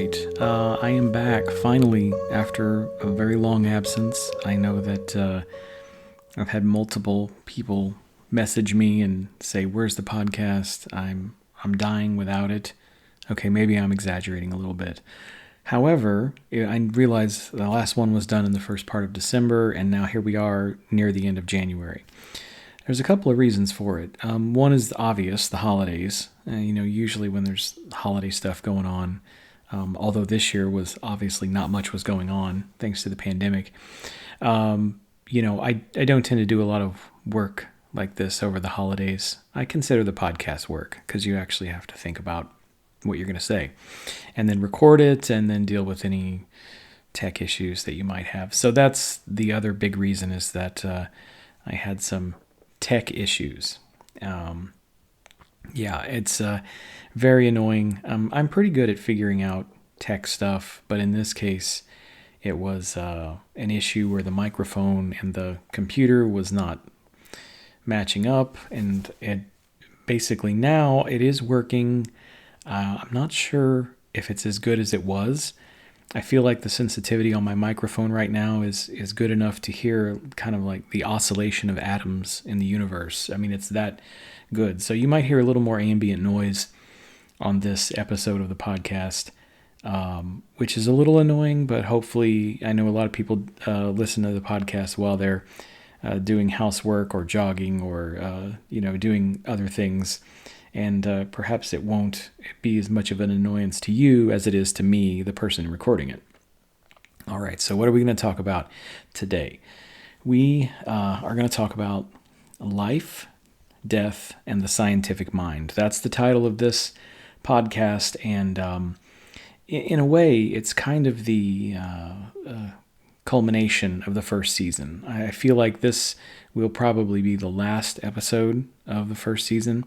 right. I am back finally after a very long absence. I know that I've had multiple people message me and say, "Where's the podcast? I'm dying without it." Okay, maybe I'm exaggerating a little bit. However, I realize the last one was done in the first part of December, and now here we are near the end of January. There's a couple of reasons for it. One is obvious, the holidays. Usually when there's holiday stuff going on, although this year was obviously not much was going on thanks to the pandemic. I don't tend to do a lot of work like this over the holidays. I consider the podcast work because you actually have to think about what you're going to say and then record it and then deal with any tech issues that you might have. So that's the other big reason, is that I had some tech issues. It's very annoying. I'm pretty good at figuring out tech stuff, but in this case, it was an issue where the microphone and the computer was not matching up, and it basically now it is working. I'm not sure if it's as good as it was. I feel like the sensitivity on my microphone right now is good enough to hear kind of like the oscillation of atoms in the universe. I mean, it's that good. So you might hear a little more ambient noise on this episode of the podcast, which is a little annoying, but hopefully I know a lot of people listen to the podcast while they're doing housework or jogging or, doing other things. And perhaps it won't be as much of an annoyance to you as it is to me, the person recording it. All right, so what are we going to talk about today? We are going to talk about life, death, and the scientific mind. That's the title of this podcast, and in a way, it's kind of the culmination of the first season. I feel like this will probably be the last episode of the first season.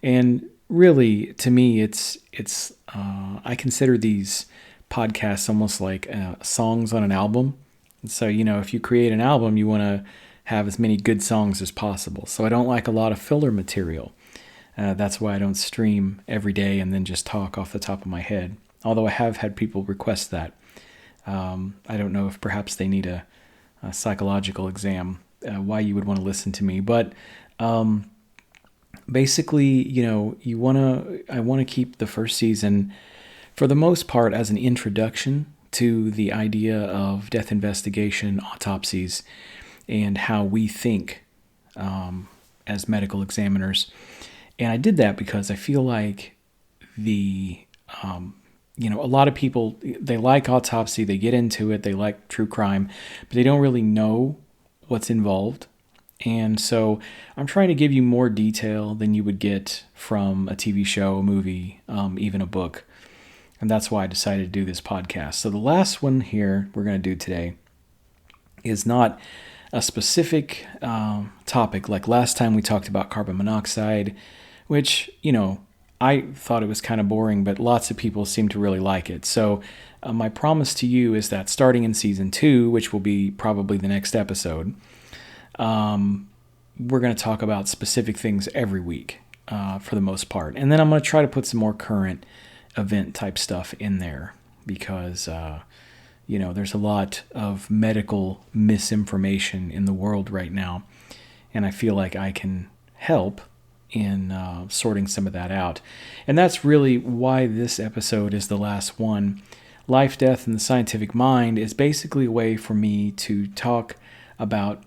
And really, to me, it's I consider these podcasts almost like songs on an album. And so, if you create an album, you want to have as many good songs as possible. So I don't like a lot of filler material. That's why I don't stream every day and then just talk off the top of my head. Although I have had people request that. I don't know if perhaps they need a psychological exam, why you would want to listen to me. But basically, I want to keep the first season, for the most part, as an introduction to the idea of death investigation, autopsies, and how we think as medical examiners. And I did that because I feel like a lot of people, they like autopsy, they get into it, they like true crime, but they don't really know what's involved. And so I'm trying to give you more detail than you would get from a TV show, a movie, even a book. And that's why I decided to do this podcast. So the last one here we're going to do today is not a specific topic. Like last time we talked about carbon monoxide, which, I thought it was kind of boring, but lots of people seem to really like it. So my promise to you is that starting in season 2, which will be probably the next episode, we're going to talk about specific things every week for the most part. And then I'm going to try to put some more current event type stuff in there because, there's a lot of medical misinformation in the world right now. And I feel like I can help in sorting some of that out. And that's really why this episode is the last one. Life, Death, and the Scientific Mind is basically a way for me to talk about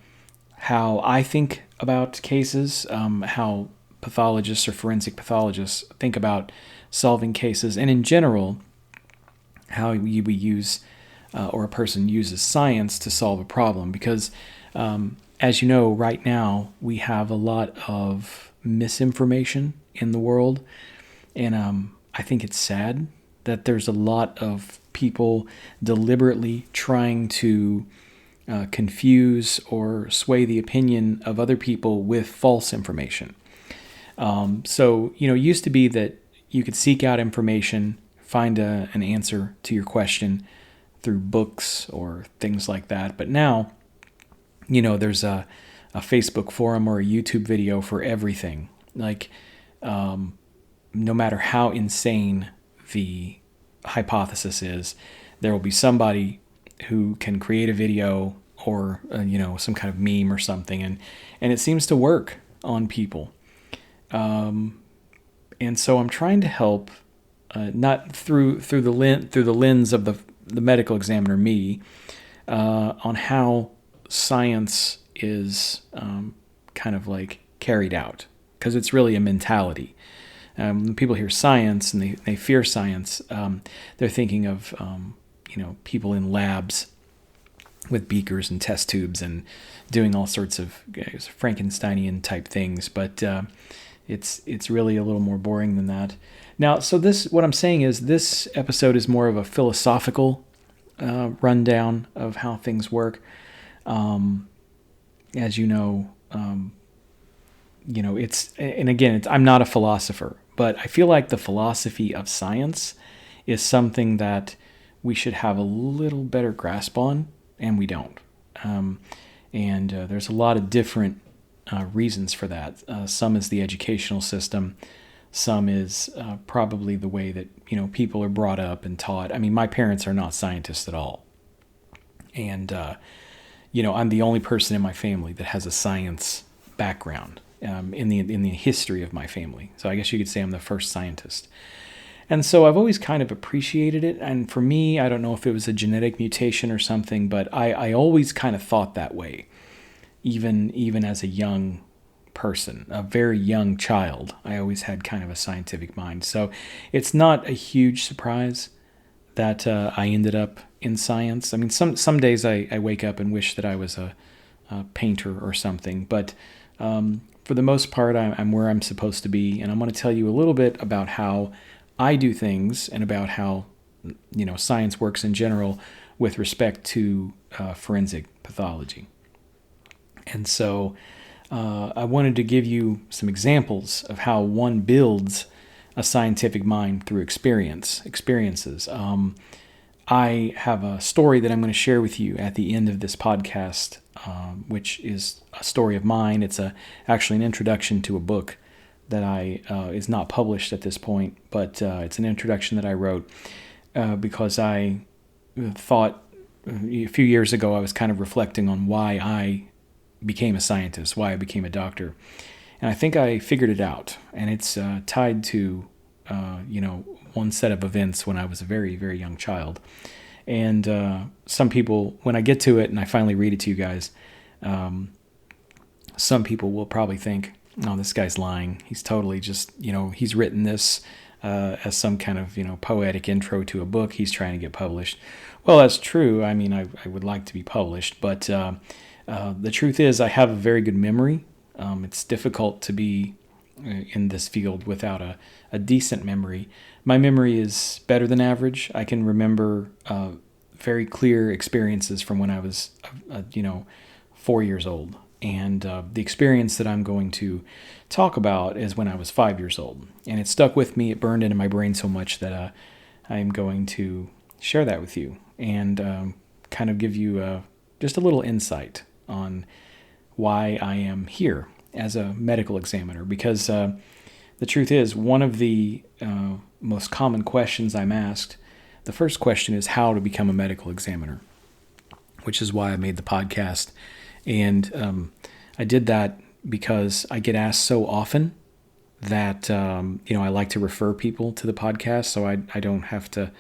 how I think about cases, how pathologists or forensic pathologists think about solving cases, and in general, how we use or a person uses science to solve a problem. Because as you know, right now, we have a lot of misinformation in the world, and I think it's sad that there's a lot of people deliberately trying to confuse or sway the opinion of other people with false information. So, it used to be that you could seek out information, find an answer to your question through books or things like that. But now, there's a Facebook forum or a YouTube video for everything. Like, no matter how insane the hypothesis is there will be somebody who can create a video or some kind of meme or something, and it seems to work on people. And so I'm trying to help, not through the lens of the medical examiner, me, on how science is kind of like carried out, because it's really a mentality. When people hear science and they fear science, they're thinking of people in labs with beakers and test tubes and doing all sorts of Frankensteinian type things, but it's really a little more boring than that. Now, so what I'm saying is this episode is more of a philosophical rundown of how things work. As you know, I'm not a philosopher, but I feel like the philosophy of science is something that we should have a little better grasp on, and we don't. And there's a lot of different reasons for that. Some is the educational system. Some is probably the way that people are brought up and taught. I mean, my parents are not scientists at all, and I'm the only person in my family that has a science background in the history of my family. So I guess you could say I'm the first scientist. And so I've always kind of appreciated it. And for me, I don't know if it was a genetic mutation or something, but I always kind of thought that way, even as a young person, a very young child. I always had kind of a scientific mind. So it's not a huge surprise that I ended up in science. I mean, some days I wake up and wish that I was a painter or something, but for the most part, I'm where I'm supposed to be. And I'm going to tell you a little bit about how I do things and about how science works in general with respect to forensic pathology. And so I wanted to give you some examples of how one builds a scientific mind through experiences. I have a story that I'm going to share with you at the end of this podcast, which is a story of mine. It's actually an introduction to a book that is not published at this point, but it's an introduction that I wrote because I thought a few years ago I was kind of reflecting on why I became a scientist, why I became a doctor. And I think I figured it out. And it's tied to, one set of events when I was a very, very young child. And some people, when I get to it and I finally read it to you guys, some people will probably think, oh, this guy's lying. He's totally just, he's written this as some kind of, poetic intro to a book. He's trying to get published. Well, that's true. I mean, I would like to be published, but the truth is I have a very good memory. It's difficult to be in this field without a decent memory. My memory is better than average. I can remember very clear experiences from when I was, 4 years old. And the experience that I'm going to talk about is when I was 5 years old. And it stuck with me. It burned into my brain so much that I'm going to share that with you and kind of give you just a little insight on why I am here as a medical examiner. Because the truth is, one of the most common questions I'm asked, the first question is how to become a medical examiner, which is why I made the podcast. And I did that because I get asked so often that, I like to refer people to the podcast so I don't have to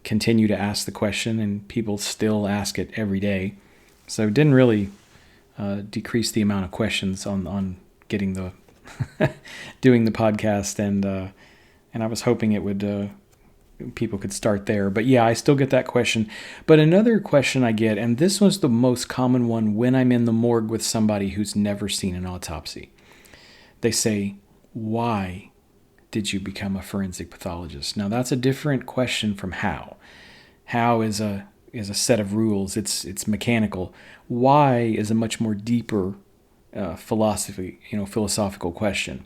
continue to ask the question, and people still ask it every day. So it didn't really decrease the amount of questions on getting the doing the podcast, and I was hoping it would people could start there. But yeah, I still get that question. But another question I get, and this was the most common one when I'm in the morgue with somebody who's never seen an autopsy. They say, why did you become a forensic pathologist? Now that's a different question from how. How is a set of rules. It's mechanical. Why is a much more deeper philosophical question.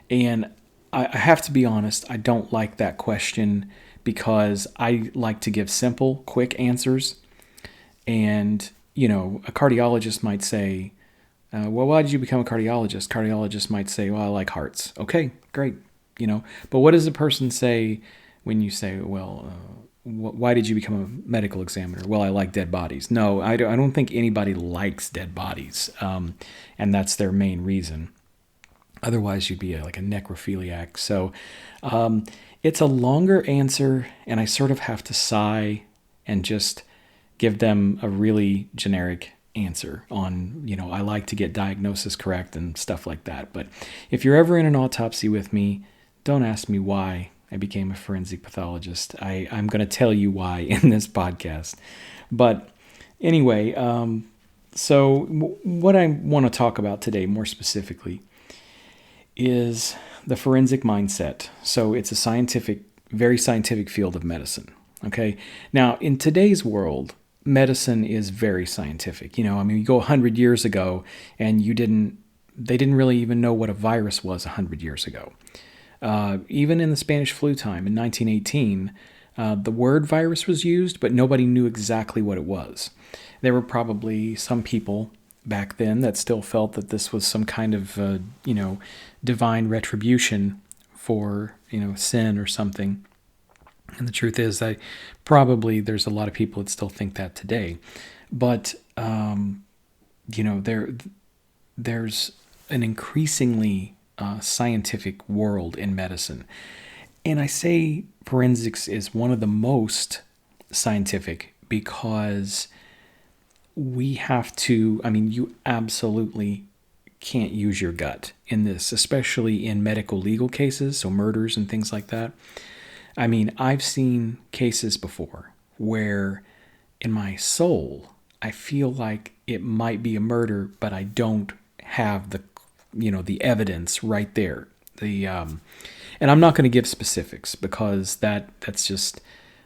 And I have to be honest, I don't like that question because I like to give simple, quick answers. And, a cardiologist might say, well, why did you become a cardiologist? Cardiologist might say, well, I like hearts. Okay, great. But what does a person say when you say, well, why did you become a medical examiner? Well, I like dead bodies. No, I don't think anybody likes dead bodies, and that's their main reason. Otherwise, you'd be like a necrophiliac. So it's a longer answer, and I sort of have to sigh and just give them a really generic answer on, I like to get diagnosis correct and stuff like that. But if you're ever in an autopsy with me, don't ask me why I became a forensic pathologist. I'm going to tell you why in this podcast. But anyway, so what I want to talk about today more specifically is the forensic mindset. So it's a very scientific field of medicine. Okay. Now, in today's world, medicine is very scientific. You go 100 years ago and they didn't really even know what a virus was 100 years ago. Even in the Spanish flu time in 1918, the word virus was used, but nobody knew exactly what it was. There were probably some people back then that still felt that this was some kind of, divine retribution for, sin or something. And the truth is that probably there's a lot of people that still think that today. But, there's an increasingly scientific world in medicine. And I say forensics is one of the most scientific because we have to, you absolutely can't use your gut in this, especially in medical legal cases, so murders and things like that. I've seen cases before where in my soul, I feel like it might be a murder, but I don't have the evidence right there. And I'm not going to give specifics because that's just,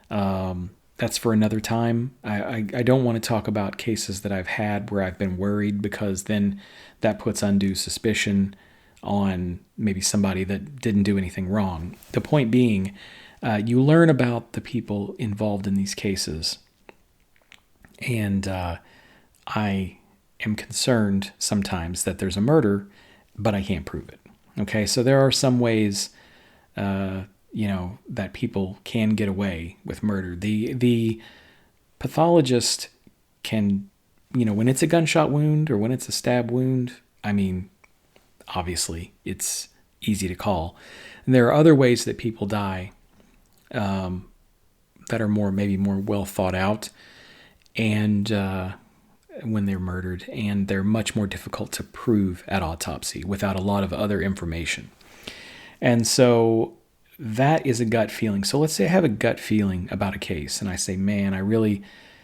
that's for another time. I don't want to talk about cases that I've had where I've been worried because then that puts undue suspicion on maybe somebody that didn't do anything wrong. The point being, you learn about the people involved in these cases, and I am concerned sometimes that there's a murder, but I can't prove it. Okay, so there are some ways, that people can get away with murder. The pathologist can, when it's a gunshot wound or when it's a stab wound, obviously it's easy to call. And there are other ways that people die that are maybe more well thought out, and when they're murdered, and they're much more difficult to prove at autopsy without a lot of other information. And so that is a gut feeling. So let's say I have a gut feeling about a case, and I say, man, I really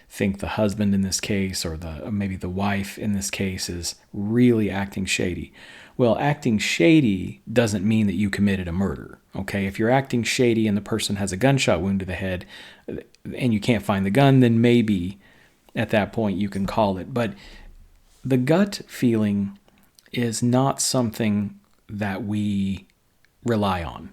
think the husband in this case, or maybe the wife in this case, is really acting shady. Well, acting shady doesn't mean that you committed a murder. Okay, if you're acting shady and the person has a gunshot wound to the head, and you can't find the gun, then maybe at that point you can call it. But the gut feeling is not something that we rely on.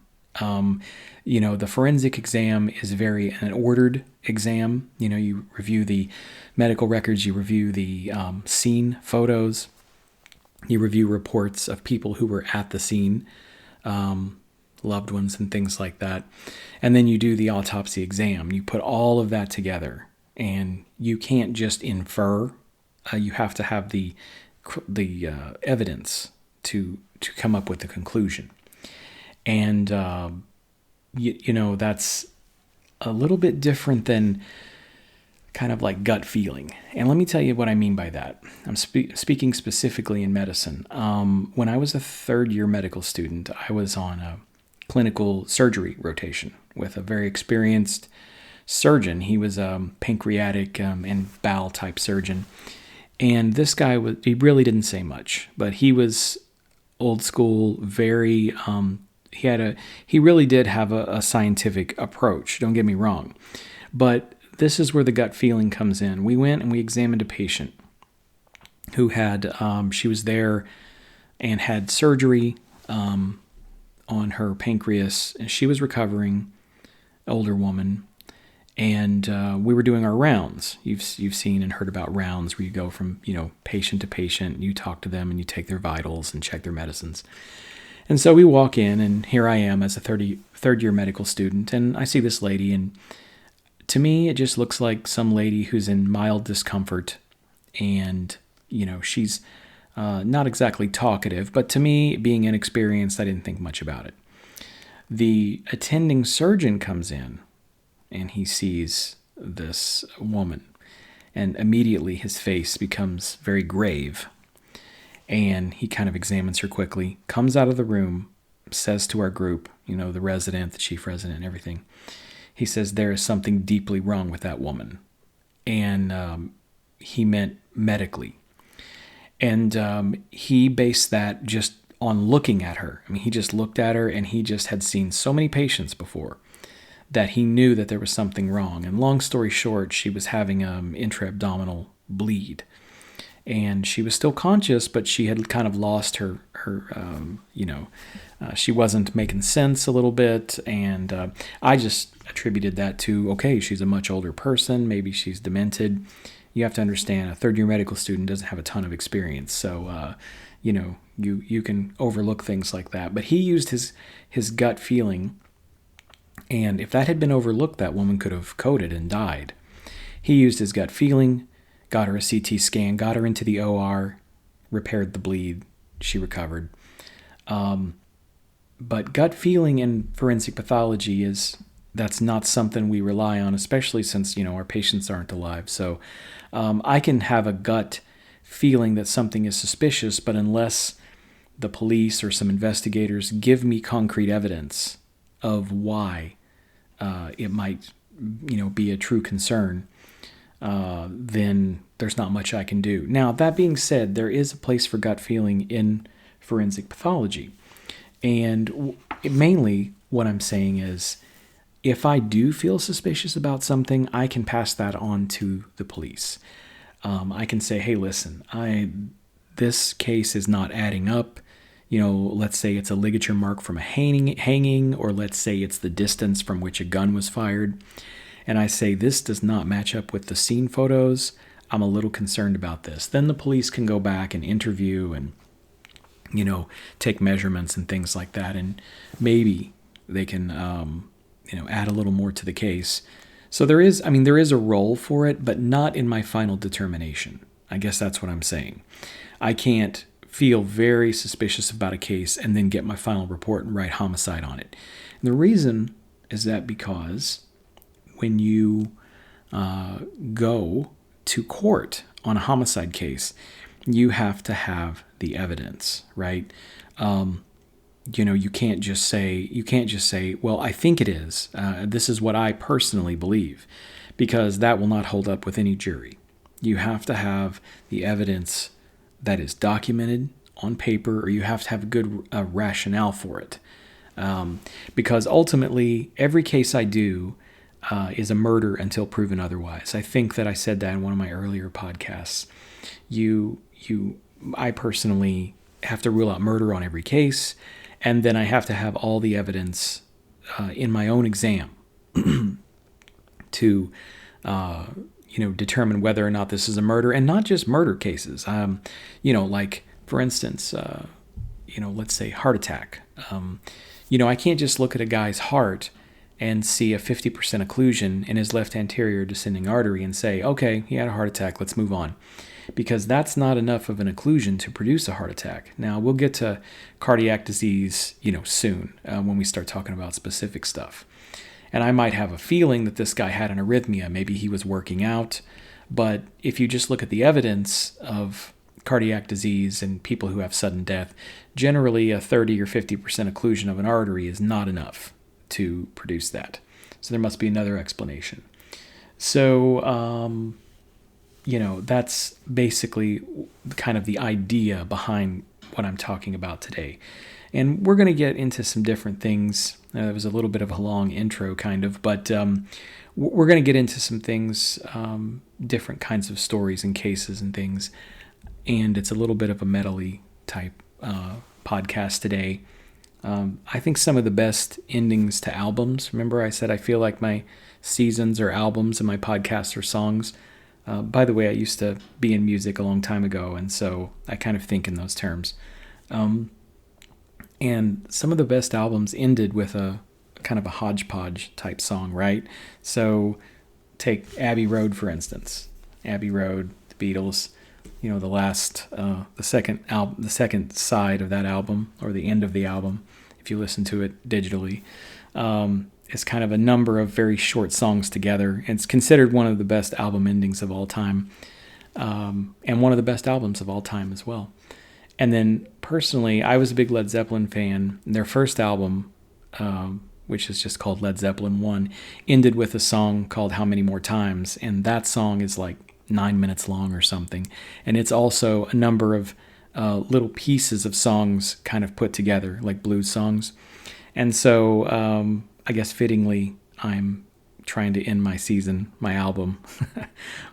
The forensic exam is an ordered exam. You review the medical records, you review the scene photos, you review reports of people who were at the scene, loved ones and things like that. And then you do the autopsy exam. You put all of that together, and you can't just infer. You have to have the evidence to come up with the conclusion. And, that's a little bit different than kind of like gut feeling. And let me tell you what I mean by that. I'm speaking specifically in medicine. When I was a third-year medical student, I was on a clinical surgery rotation with a very experienced surgeon. He was a pancreatic and bowel type surgeon. And this guy, he really didn't say much, but he was old school, very... He really did have a scientific approach, don't get me wrong. But this is where the gut feeling comes in. We went and we examined a patient who had, she was there and had surgery on her pancreas, and she was recovering, older woman. And we were doing our rounds. You've seen and heard about rounds where you go from, patient to patient, you talk to them and you take their vitals and check their medicines. And so we walk in, and here I am as a third year medical student, and I see this lady, and to me, it just looks like some lady who's in mild discomfort, and, she's not exactly talkative, but to me, being inexperienced, I didn't think much about it. The attending surgeon comes in, and he sees this woman, and immediately his face becomes very grave. And he kind of examines her quickly, comes out of the room, says to our group, the resident, the chief resident, and everything, he says, there is something deeply wrong with that woman. And he meant medically. And he based that just on looking at her. I mean, he just looked at her, and he just had seen so many patients before that he knew that there was something wrong. And long story short, she was having intra-abdominal bleed. And she was still conscious, but she had kind of lost her she wasn't making sense a little bit. And I just attributed that to, okay, she's a much older person. Maybe she's demented. You have to understand, a third-year medical student doesn't have a ton of experience. So, you can overlook things like that. But he used his gut feeling. And if that had been overlooked, that woman could have coded and died. He used his gut feeling, got her a CT scan, got her into the OR, repaired the bleed, she recovered. But gut feeling in forensic pathology that's not something we rely on, especially since, our patients aren't alive. So I can have a gut feeling that something is suspicious, but unless the police or some investigators give me concrete evidence of why it might, be a true concern, then there's not much I can do. Now, that being said, there is a place for gut feeling in forensic pathology. And mainly what I'm saying is, if I do feel suspicious about something, I can pass that on to the police. I can say, hey, listen, this case is not adding up. Let's say it's a ligature mark from a hanging, or let's say it's the distance from which a gun was fired. And I say, this does not match up with the scene photos. I'm a little concerned about this. Then the police can go back and interview and, take measurements and things like that. And maybe they can, add a little more to the case. So there is a role for it, but not in my final determination. I guess that's what I'm saying. I can't feel very suspicious about a case and then get my final report and write homicide on it. And the reason is that because when you go to court on a homicide case, you have to have the evidence, right? You can't just say, well, I think it is. This is what I personally believe, because that will not hold up with any jury. You have to have the evidence that is documented on paper, or you have to have a good rationale for it. Because ultimately, every case I do is a murder until proven otherwise. I think that I said that in one of my earlier podcasts. I personally have to rule out murder on every case, and then I have to have all the evidence in my own exam to determine whether or not this is a murder, and not just murder cases. Like for instance, let's say heart attack. I can't just look at a guy's heart and see a 50% occlusion in his left anterior descending artery and say, okay, he had a heart attack, let's move on. Because that's not enough of an occlusion to produce a heart attack. Now, we'll get to cardiac disease, soon when we start talking about specific stuff. And I might have a feeling that this guy had an arrhythmia. Maybe he was working out. But if you just look at the evidence of cardiac disease and people who have sudden death, generally a 30 or 50% occlusion of an artery is not enough to produce that. So there must be another explanation. So, that's basically kind of the idea behind what I'm talking about today. And we're going to get into some different things. It was a little bit of a long intro, kind of, but we're going to get into some things, different kinds of stories and cases and things. And it's a little bit of a medley type podcast today. I think some of the best endings to albums. Remember, I said I feel like my seasons are albums and my podcasts are songs. By the way, I used to be in music a long time ago, and so I kind of think in those terms. And some of the best albums ended with a kind of a hodgepodge type song, right? So take Abbey Road, for instance. Abbey Road, the Beatles, the last, the second side of that album, or the end of the album, if you listen to it digitally, is kind of a number of very short songs together. It's considered one of the best album endings of all time, and one of the best albums of all time as well. And then personally, I was a big Led Zeppelin fan. Their first album, which is just called Led Zeppelin 1, ended with a song called How Many More Times. And that song is like 9 minutes long or something. And it's also a number of little pieces of songs kind of put together, like blues songs. And so I guess fittingly, I'm trying to end my album,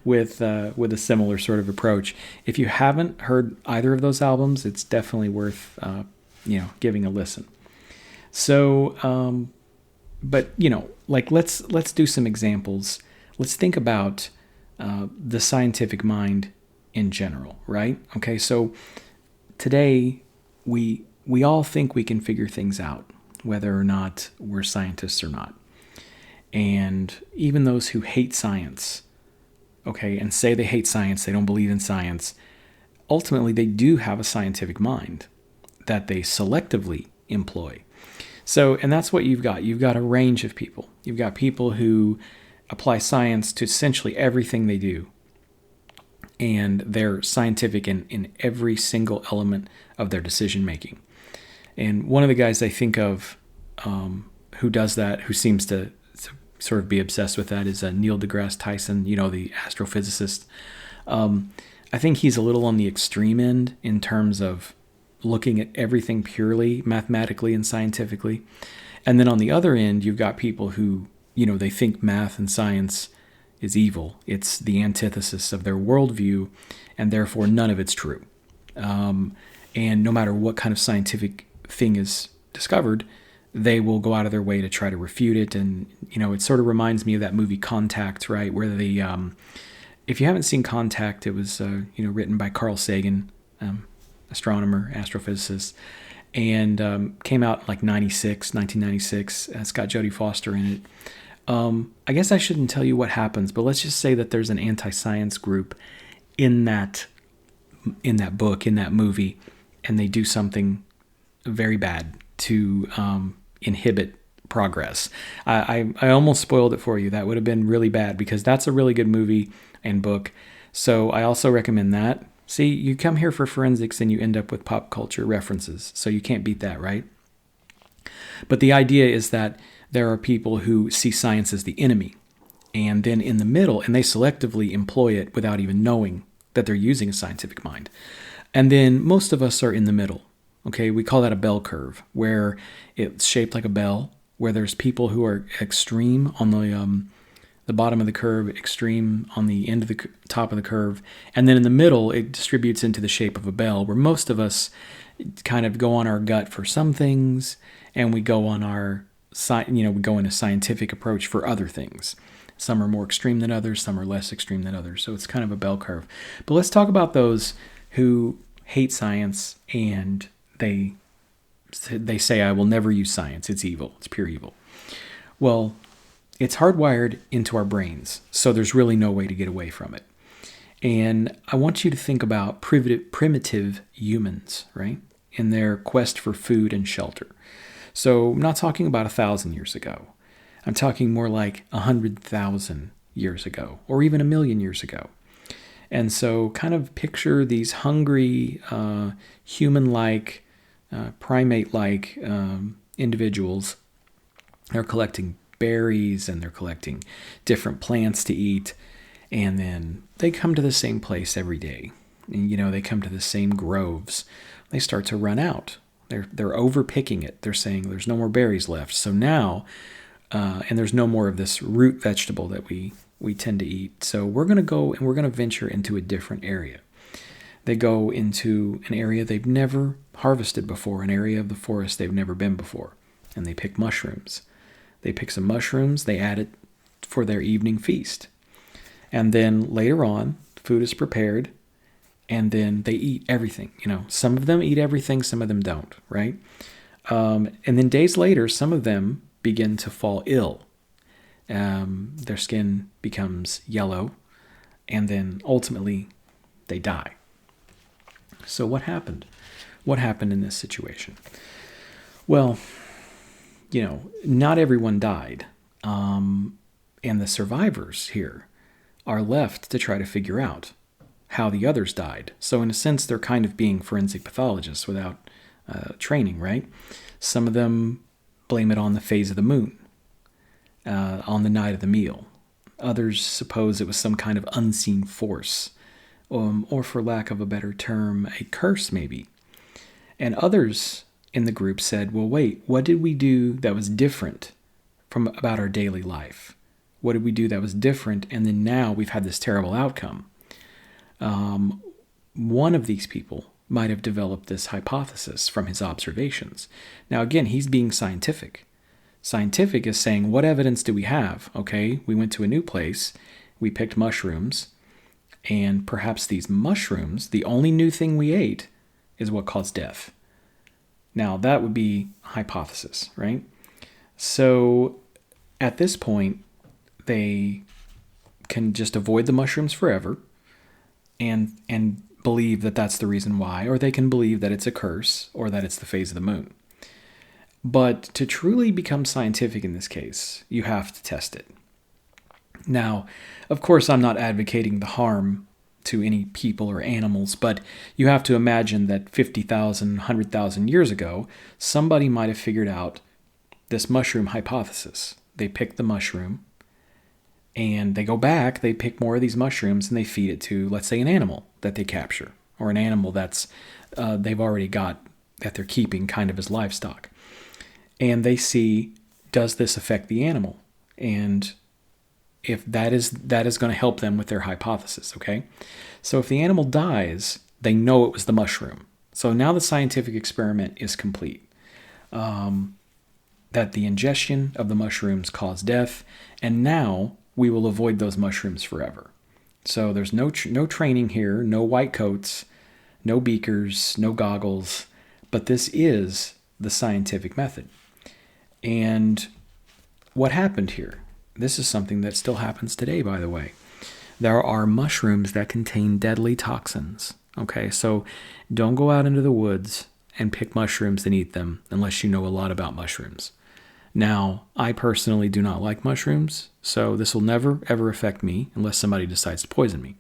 with a similar sort of approach. If you haven't heard either of those albums, it's definitely worth giving a listen. So, but like let's do some examples. Let's think about the scientific mind in general, right? Okay, so today we all think we can figure things out, whether or not we're scientists or not. And even those who hate science, okay, and say they hate science, they don't believe in science, ultimately they do have a scientific mind that they selectively employ. So, and that's what you've got. You've got a range of people. You've got people who apply science to essentially everything they do. And they're scientific in every single element of their decision making. And one of the guys I think of who does that, who seems to sort of be obsessed with that, is Neil deGrasse Tyson, the astrophysicist. I think he's a little on the extreme end in terms of looking at everything purely mathematically and scientifically. And then on the other end, you've got people who, they think math and science is evil. It's the antithesis of their worldview, and therefore none of it's true. And no matter what kind of scientific thing is discovered, they will go out of their way to try to refute it. And, it sort of reminds me of that movie Contact, right? Where if you haven't seen Contact, it was, written by Carl Sagan, astronomer, astrophysicist, and came out in like 1996. It's got Jodie Foster in it. I guess I shouldn't tell you what happens, but let's just say that there's an anti-science group in that book, in that movie, and they do something very bad to inhibit progress. I almost spoiled it for you. That would have been really bad, because that's a really good movie and book. So I also recommend that. See, you come here for forensics and you end up with pop culture references. So you can't beat that, right? But the idea is that there are people who see science as the enemy, and then in the middle, and they selectively employ it without even knowing that they're using a scientific mind. And then most of us are in the middle. Okay, we call that a bell curve, where it's shaped like a bell, where there's people who are extreme on the bottom of the curve, extreme on the end of the top of the curve, and then in the middle it distributes into the shape of a bell, where most of us kind of go on our gut for some things, and we go on we go in a scientific approach for other things. Some are more extreme than others, some are less extreme than others. So it's kind of a bell curve. But let's talk about those who hate science and they say, I will never use science. It's evil. It's pure evil. Well, it's hardwired into our brains, so there's really no way to get away from it. And I want you to think about primitive humans, right? In their quest for food and shelter. So I'm not talking about 1,000 years ago. I'm talking more like 100,000 years ago, or even 1,000,000 years ago. And so kind of picture these hungry, human-like, primate-like individuals. They're collecting berries and they're collecting different plants to eat. And then they come to the same place every day. And, they come to the same groves. They start to run out. They're over-picking it. They're saying there's no more berries left. So now, and there's no more of this root vegetable that we tend to eat. So we're going to go and we're going to venture into a different area. They go into an area they've never harvested before, an area of the forest they've never been before. And they pick mushrooms. They pick some mushrooms. They add it for their evening feast. And then later on, food is prepared. And then they eat everything. Some of them eat everything, some of them don't, right? And then days later, some of them begin to fall ill. Their skin becomes yellow, and then ultimately they die. So what happened? What happened in this situation? Well, not everyone died. And the survivors here are left to try to figure out how the others died. So in a sense, they're kind of being forensic pathologists without training, right? Some of them blame it on the phase of the moon, on the night of the meal. Others suppose it was some kind of unseen force, or for lack of a better term, a curse maybe. And others in the group said, well, wait, what did we do that was different from about our daily life? What did we do that was different? And then now we've had this terrible outcome. One of these people might have developed this hypothesis from his observations. Now, again, he's being scientific. Scientific is saying, what evidence do we have? Okay, we went to a new place, we picked mushrooms, and perhaps these mushrooms, the only new thing we ate, is what caused death. Now, that would be hypothesis, right? So, at this point, they can just avoid the mushrooms forever and believe that that's the reason why, or they can believe that it's a curse or that it's the phase of the moon. But to truly become scientific in this case, you have to test it. Now, of course, I'm not advocating the harm to any people or animals, but you have to imagine that 50,000, 100,000 years ago, somebody might have figured out this mushroom hypothesis. They pick the mushroom, and they go back, they pick more of these mushrooms, and they feed it to, let's say, an animal that they capture, or an animal that's they've already got, that they're keeping kind of as livestock. And they see, does this affect the animal? And if that is going to help them with their hypothesis, okay? So if the animal dies, they know it was the mushroom. So now the scientific experiment is complete. That the ingestion of the mushrooms caused death, and now we will avoid those mushrooms forever. So there's no training here, no white coats, no beakers, no goggles, but this is the scientific method. And what happened here? This is something that still happens today, by the way. There are mushrooms that contain deadly toxins. Okay, so don't go out into the woods and pick mushrooms and eat them unless you know a lot about mushrooms. Now, I personally do not like mushrooms, so this will never, ever affect me unless somebody decides to poison me.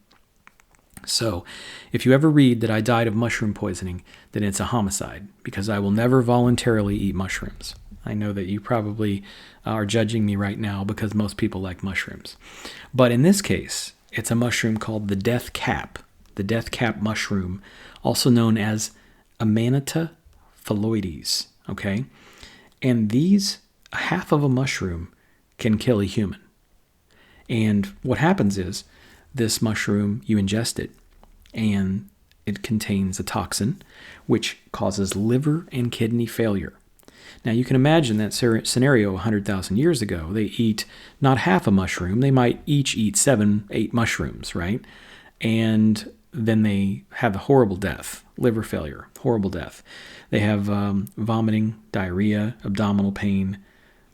So, if you ever read that I died of mushroom poisoning, then it's a homicide, because I will never voluntarily eat mushrooms. I know that you probably are judging me right now because most people like mushrooms. But in this case, it's a mushroom called the death cap mushroom, also known as Amanita phalloides, okay? And these, half of a mushroom can kill a human. And what happens is, this mushroom, you ingest it, and it contains a toxin which causes liver and kidney failure. Now, you can imagine that scenario 100,000 years ago. They eat not half a mushroom. They might each eat 7, 8 mushrooms, right? And then they have a horrible death, liver failure, horrible death. They have vomiting, diarrhea, abdominal pain,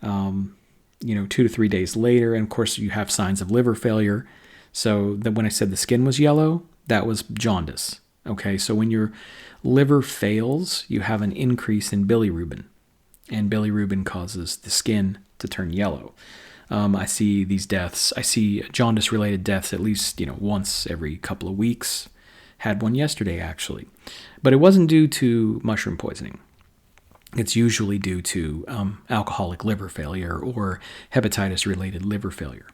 2 to 3 days later. And, of course, you have signs of liver failure. So when I said the skin was yellow, that was jaundice. Okay, so when your liver fails, you have an increase in bilirubin. And bilirubin causes the skin to turn yellow. I see these deaths. I see jaundice-related deaths at least, once every couple of weeks. Had one yesterday, actually. But it wasn't due to mushroom poisoning. It's usually due to alcoholic liver failure or hepatitis-related liver failure.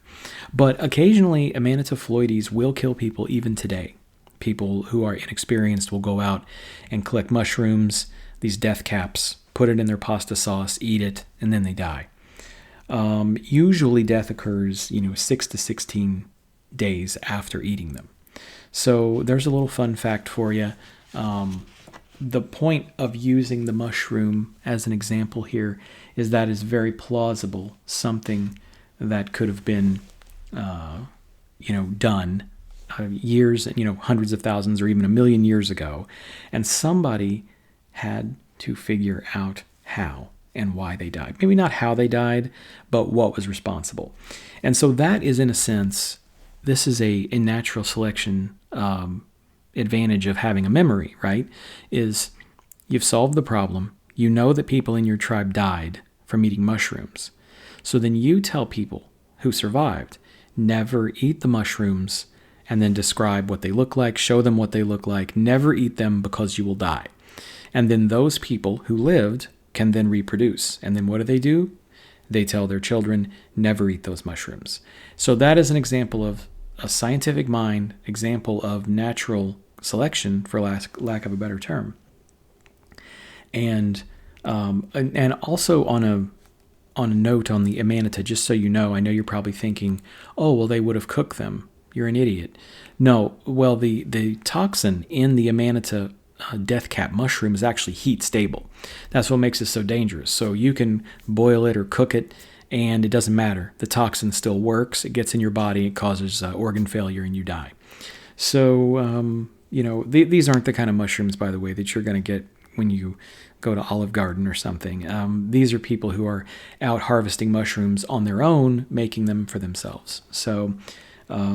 But occasionally, Amanita phalloides will kill people even today. People who are inexperienced will go out and collect mushrooms, these death caps, put it in their pasta sauce, eat it, and then they die. Usually death occurs, 6 to 16 days after eating them. So there's a little fun fact for you. The point of using the mushroom as an example here is that is very plausible, something that could have been, done years, hundreds of thousands or even 1 million years ago, and somebody had to figure out how and why they died. Maybe not how they died, but what was responsible. And so that is, in a sense, this is a natural selection advantage of having a memory, right? Is you've solved the problem. You know that people in your tribe died from eating mushrooms. So then you tell people who survived, never eat the mushrooms, and then describe what they look like, show them what they look like, never eat them because you will die. And then those people who lived can then reproduce. And then what do? They tell their children, never eat those mushrooms. So that is an example of a scientific mind, example of natural selection, for lack of a better term. And also on a note on the Amanita, just so you know, I know you're probably thinking, oh, well, they would have cooked them. You're an idiot. No, well, the toxin in the Amanita death cap mushroom is actually heat stable. That's what makes it so dangerous. So you can boil it or cook it, and it doesn't matter. The toxin still works. It gets in your body. It causes organ failure, and you die. So, these aren't the kind of mushrooms, by the way, that you're going to get when you go to Olive Garden or something. These are people who are out harvesting mushrooms on their own, making them for themselves. So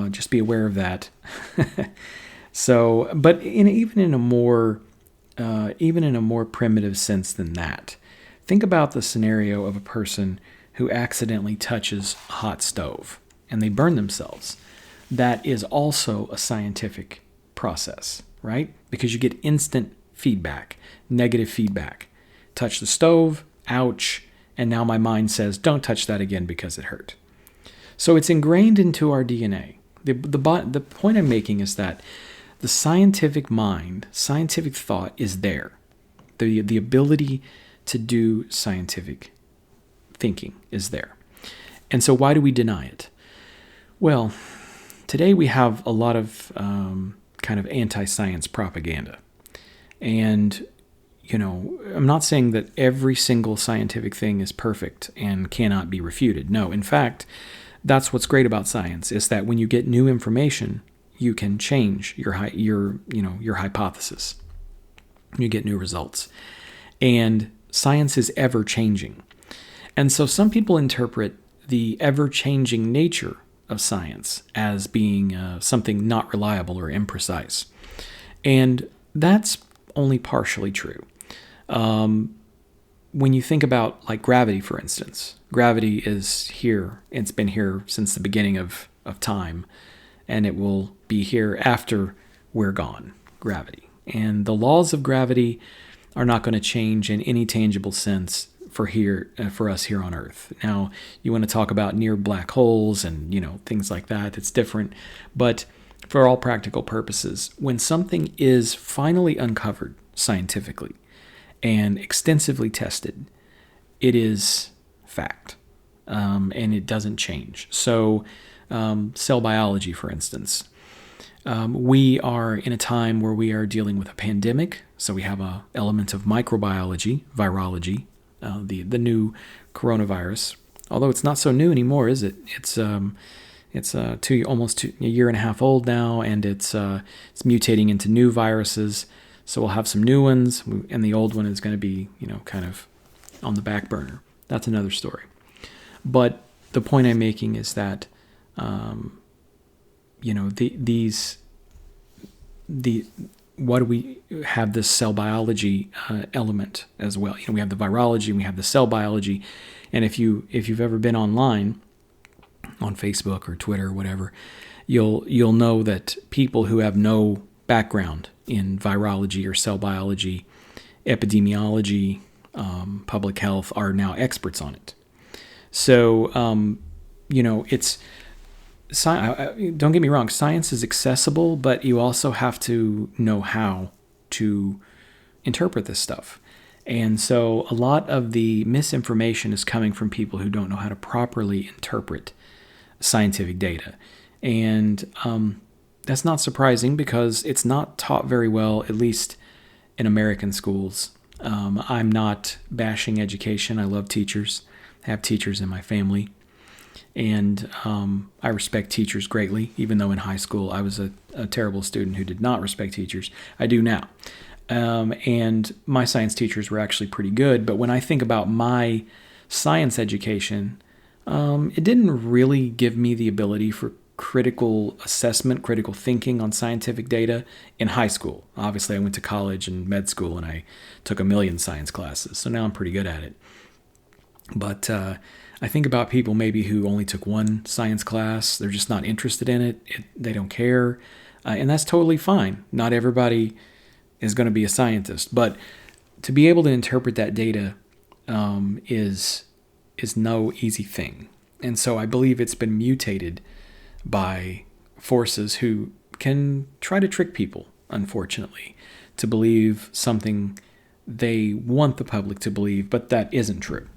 just be aware of that. So, but even in a more primitive sense than that, think about the scenario of a person who accidentally touches a hot stove and they burn themselves. That is also a scientific process, right? Because you get instant feedback, negative feedback. Touch the stove, ouch, and now my mind says, don't touch that again because it hurt. So it's ingrained into our DNA. The point I'm making is that the scientific mind, scientific thought is there. The ability to do scientific thinking is there. And so why do we deny it? Well, today we have a lot of kind of anti-science propaganda. And, I'm not saying that every single scientific thing is perfect and cannot be refuted. No, in fact, that's what's great about science, is that when you get new information, you can change your hypothesis. You get new results. And science is ever changing. And so some people interpret the ever-changing nature of science as being something not reliable or imprecise. And that's only partially true. When you think about like gravity, for instance, gravity is here. It's been here since the beginning of time, and it will be here after we're gone, gravity. And the laws of gravity are not going to change in any tangible sense for us here on Earth. Now, you want to talk about near black holes and, things like that. It's different. But for all practical purposes, when something is finally uncovered scientifically and extensively tested, it is fact. And it doesn't change. So cell biology, for instance. We are in a time where we are dealing with a pandemic. So we have an element of microbiology, virology, the new coronavirus. Although it's not so new anymore, is it? It's almost a year and a half old now, and it's mutating into new viruses. So we'll have some new ones, and the old one is going to be, kind of on the back burner. That's another story. But the point I'm making is that, what do we have this cell biology element as well? We have the virology, and we have the cell biology, and if you've ever been online, on Facebook or Twitter or whatever, you'll know that people who have no background in virology or cell biology, epidemiology, public health are now experts on it. So, it's don't get me wrong, science is accessible, but you also have to know how to interpret this stuff. And so a lot of the misinformation is coming from people who don't know how to properly interpret scientific data. And that's not surprising because it's not taught very well, at least in American schools. I'm not bashing education. I love teachers. I have teachers in my family. And I respect teachers greatly, even though in high school I was a terrible student who did not respect teachers. I do now. And my science teachers were actually pretty good. But when I think about my science education, it didn't really give me the ability for critical assessment, critical thinking on scientific data in high school. Obviously, I went to college and med school and I took a million science classes. So now I'm pretty good at it. But I think about people maybe who only took one science class. They're just not interested in it. They don't care. And that's totally fine. Not everybody is going to be a scientist. But to be able to interpret that data is no easy thing. And so I believe it's been mutated by forces who can try to trick people, unfortunately, to believe something they want the public to believe, but that isn't true.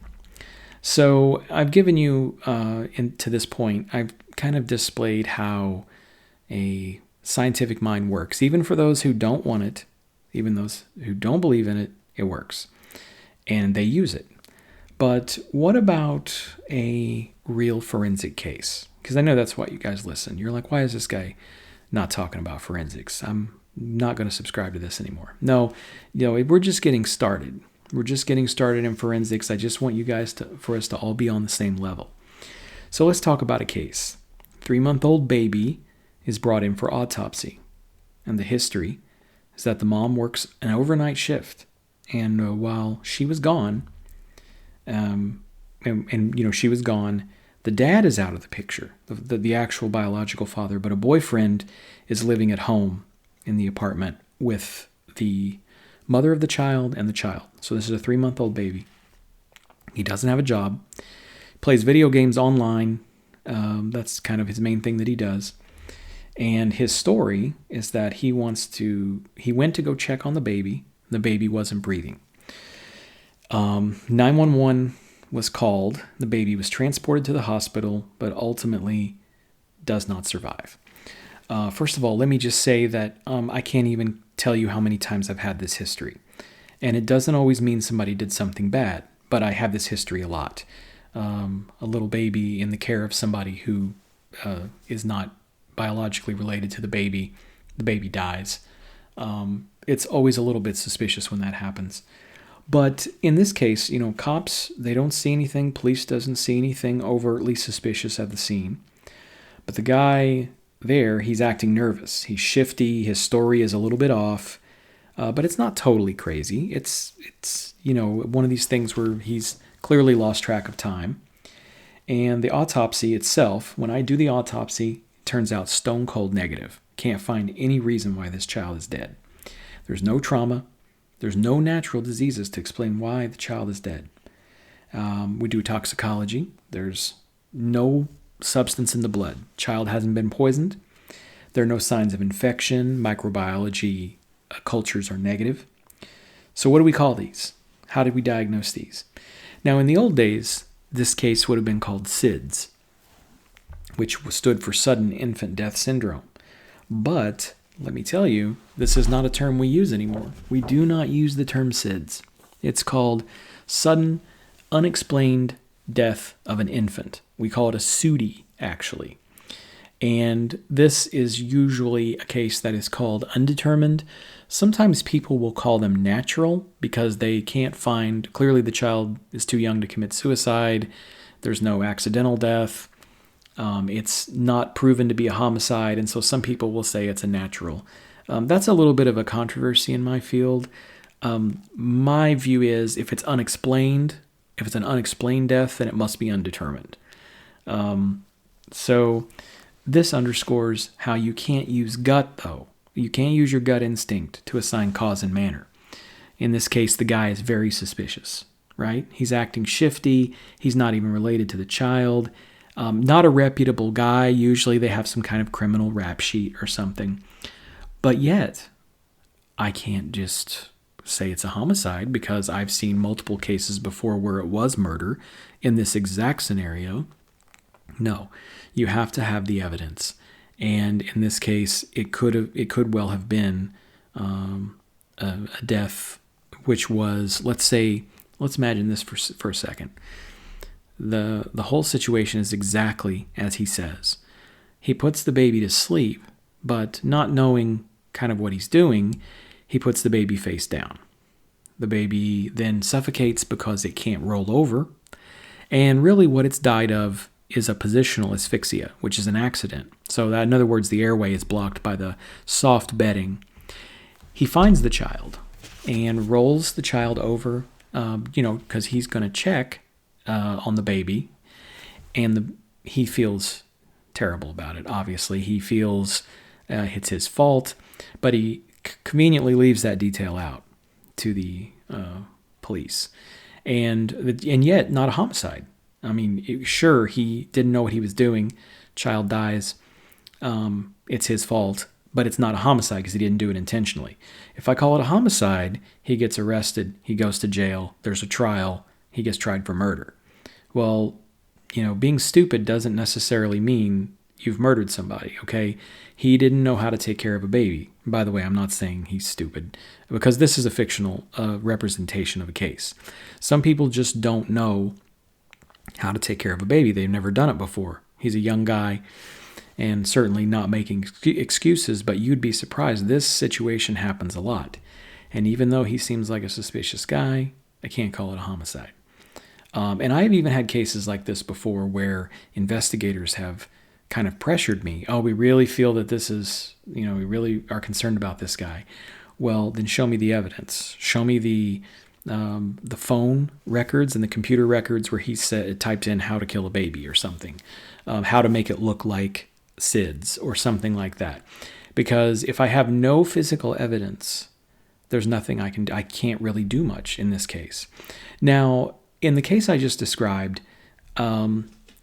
So I've given you, to this point, I've kind of displayed how a scientific mind works. Even for those who don't want it, even those who don't believe in it, it works. And they use it. But what about a real forensic case? Because I know that's why you guys listen. You're like, why is this guy not talking about forensics? I'm not going to subscribe to this anymore. No, we're just getting started. We're just getting started in forensics. I just want you guys for us to all be on the same level. So let's talk about a case. 3-month-old baby is brought in for autopsy. And the history is that the mom works an overnight shift. And while she was gone, she was gone, the dad is out of the picture, the actual biological father, but a boyfriend is living at home in the apartment with the mother of the child and the child. So this is a 3-month-old baby. He doesn't have a job, plays video games online. That's kind of his main thing that he does. And his story is that he went to go check on the baby. The baby wasn't breathing. 911 was called. The baby was transported to the hospital, but ultimately does not survive. First of all, let me just say that I can't even tell you how many times I've had this history. And it doesn't always mean somebody did something bad, but I have this history a lot. A little baby in the care of somebody who is not biologically related to the baby dies. It's always a little bit suspicious when that happens. But in this case, cops, they don't see anything. Police doesn't see anything overtly suspicious at the scene. But the guy there, he's acting nervous. He's shifty. His story is a little bit off. But it's not totally crazy. It's one of these things where he's clearly lost track of time. And the autopsy itself, when I do the autopsy, it turns out stone cold negative. Can't find any reason why this child is dead. There's no trauma. There's no natural diseases to explain why the child is dead. We do toxicology. There's no substance in the blood. Child hasn't been poisoned. There are no signs of infection. Microbiology cultures are negative. So what do we call these? How did we diagnose these? Now, in the old days, this case would have been called SIDS, which stood for Sudden Infant Death Syndrome. But let me tell you, this is not a term we use anymore. We do not use the term SIDS. It's called Sudden Unexplained Death of an Infant. We call it a SUDI, actually. And this is usually a case that is called undetermined. Sometimes people will call them natural because they can't find, clearly the child is too young to commit suicide. There's no accidental death. It's not proven to be a homicide, and so some people will say it's a natural. That's a little bit of a controversy in my field. My view is if it's unexplained, if it's an unexplained death, then it must be undetermined. So this underscores how you can't use gut, though. You can't use your gut instinct to assign cause and manner. In this case, the guy is very suspicious, right? He's acting shifty. He's not even related to the child. Not a reputable guy. Usually they have some kind of criminal rap sheet or something. But yet, I can't just say it's a homicide because I've seen multiple cases before where it was murder in this exact scenario. No, you have to have the evidence. And in this case, it could well have been a death which was, let's imagine this for a second. The whole situation is exactly as he says. He puts the baby to sleep, but not knowing kind of what he's doing, he puts the baby face down. The baby then suffocates because it can't roll over. And really what it's died of is a positional asphyxia, which is an accident. So that, in other words, the airway is blocked by the soft bedding. He finds the child and rolls the child over, because he's going to check on the baby. And he feels terrible about it, obviously. He feels it's his fault, but he conveniently leaves that detail out to the police. And yet, not a homicide. I mean, sure, he didn't know what he was doing. Child dies. It's his fault, but it's not a homicide because he didn't do it intentionally. If I call it a homicide, he gets arrested, he goes to jail, there's a trial, he gets tried for murder. Well, being stupid doesn't necessarily mean you've murdered somebody, okay? He didn't know how to take care of a baby. By the way, I'm not saying he's stupid, because this is a fictional representation of a case. Some people just don't know how to take care of a baby. They've never done it before. He's a young guy, and certainly not making excuses, but you'd be surprised. This situation happens a lot. And even though he seems like a suspicious guy, I can't call it a homicide. And I've even had cases like this before where investigators have kind of pressured me. Oh, we really feel that this is, we really are concerned about this guy. Well, then show me the evidence. Show me the phone records and the computer records where he typed in how to kill a baby or something, how to make it look like SIDS or something like that. Because if I have no physical evidence, there's nothing I can't really do much in this case. Now, in the case I just described,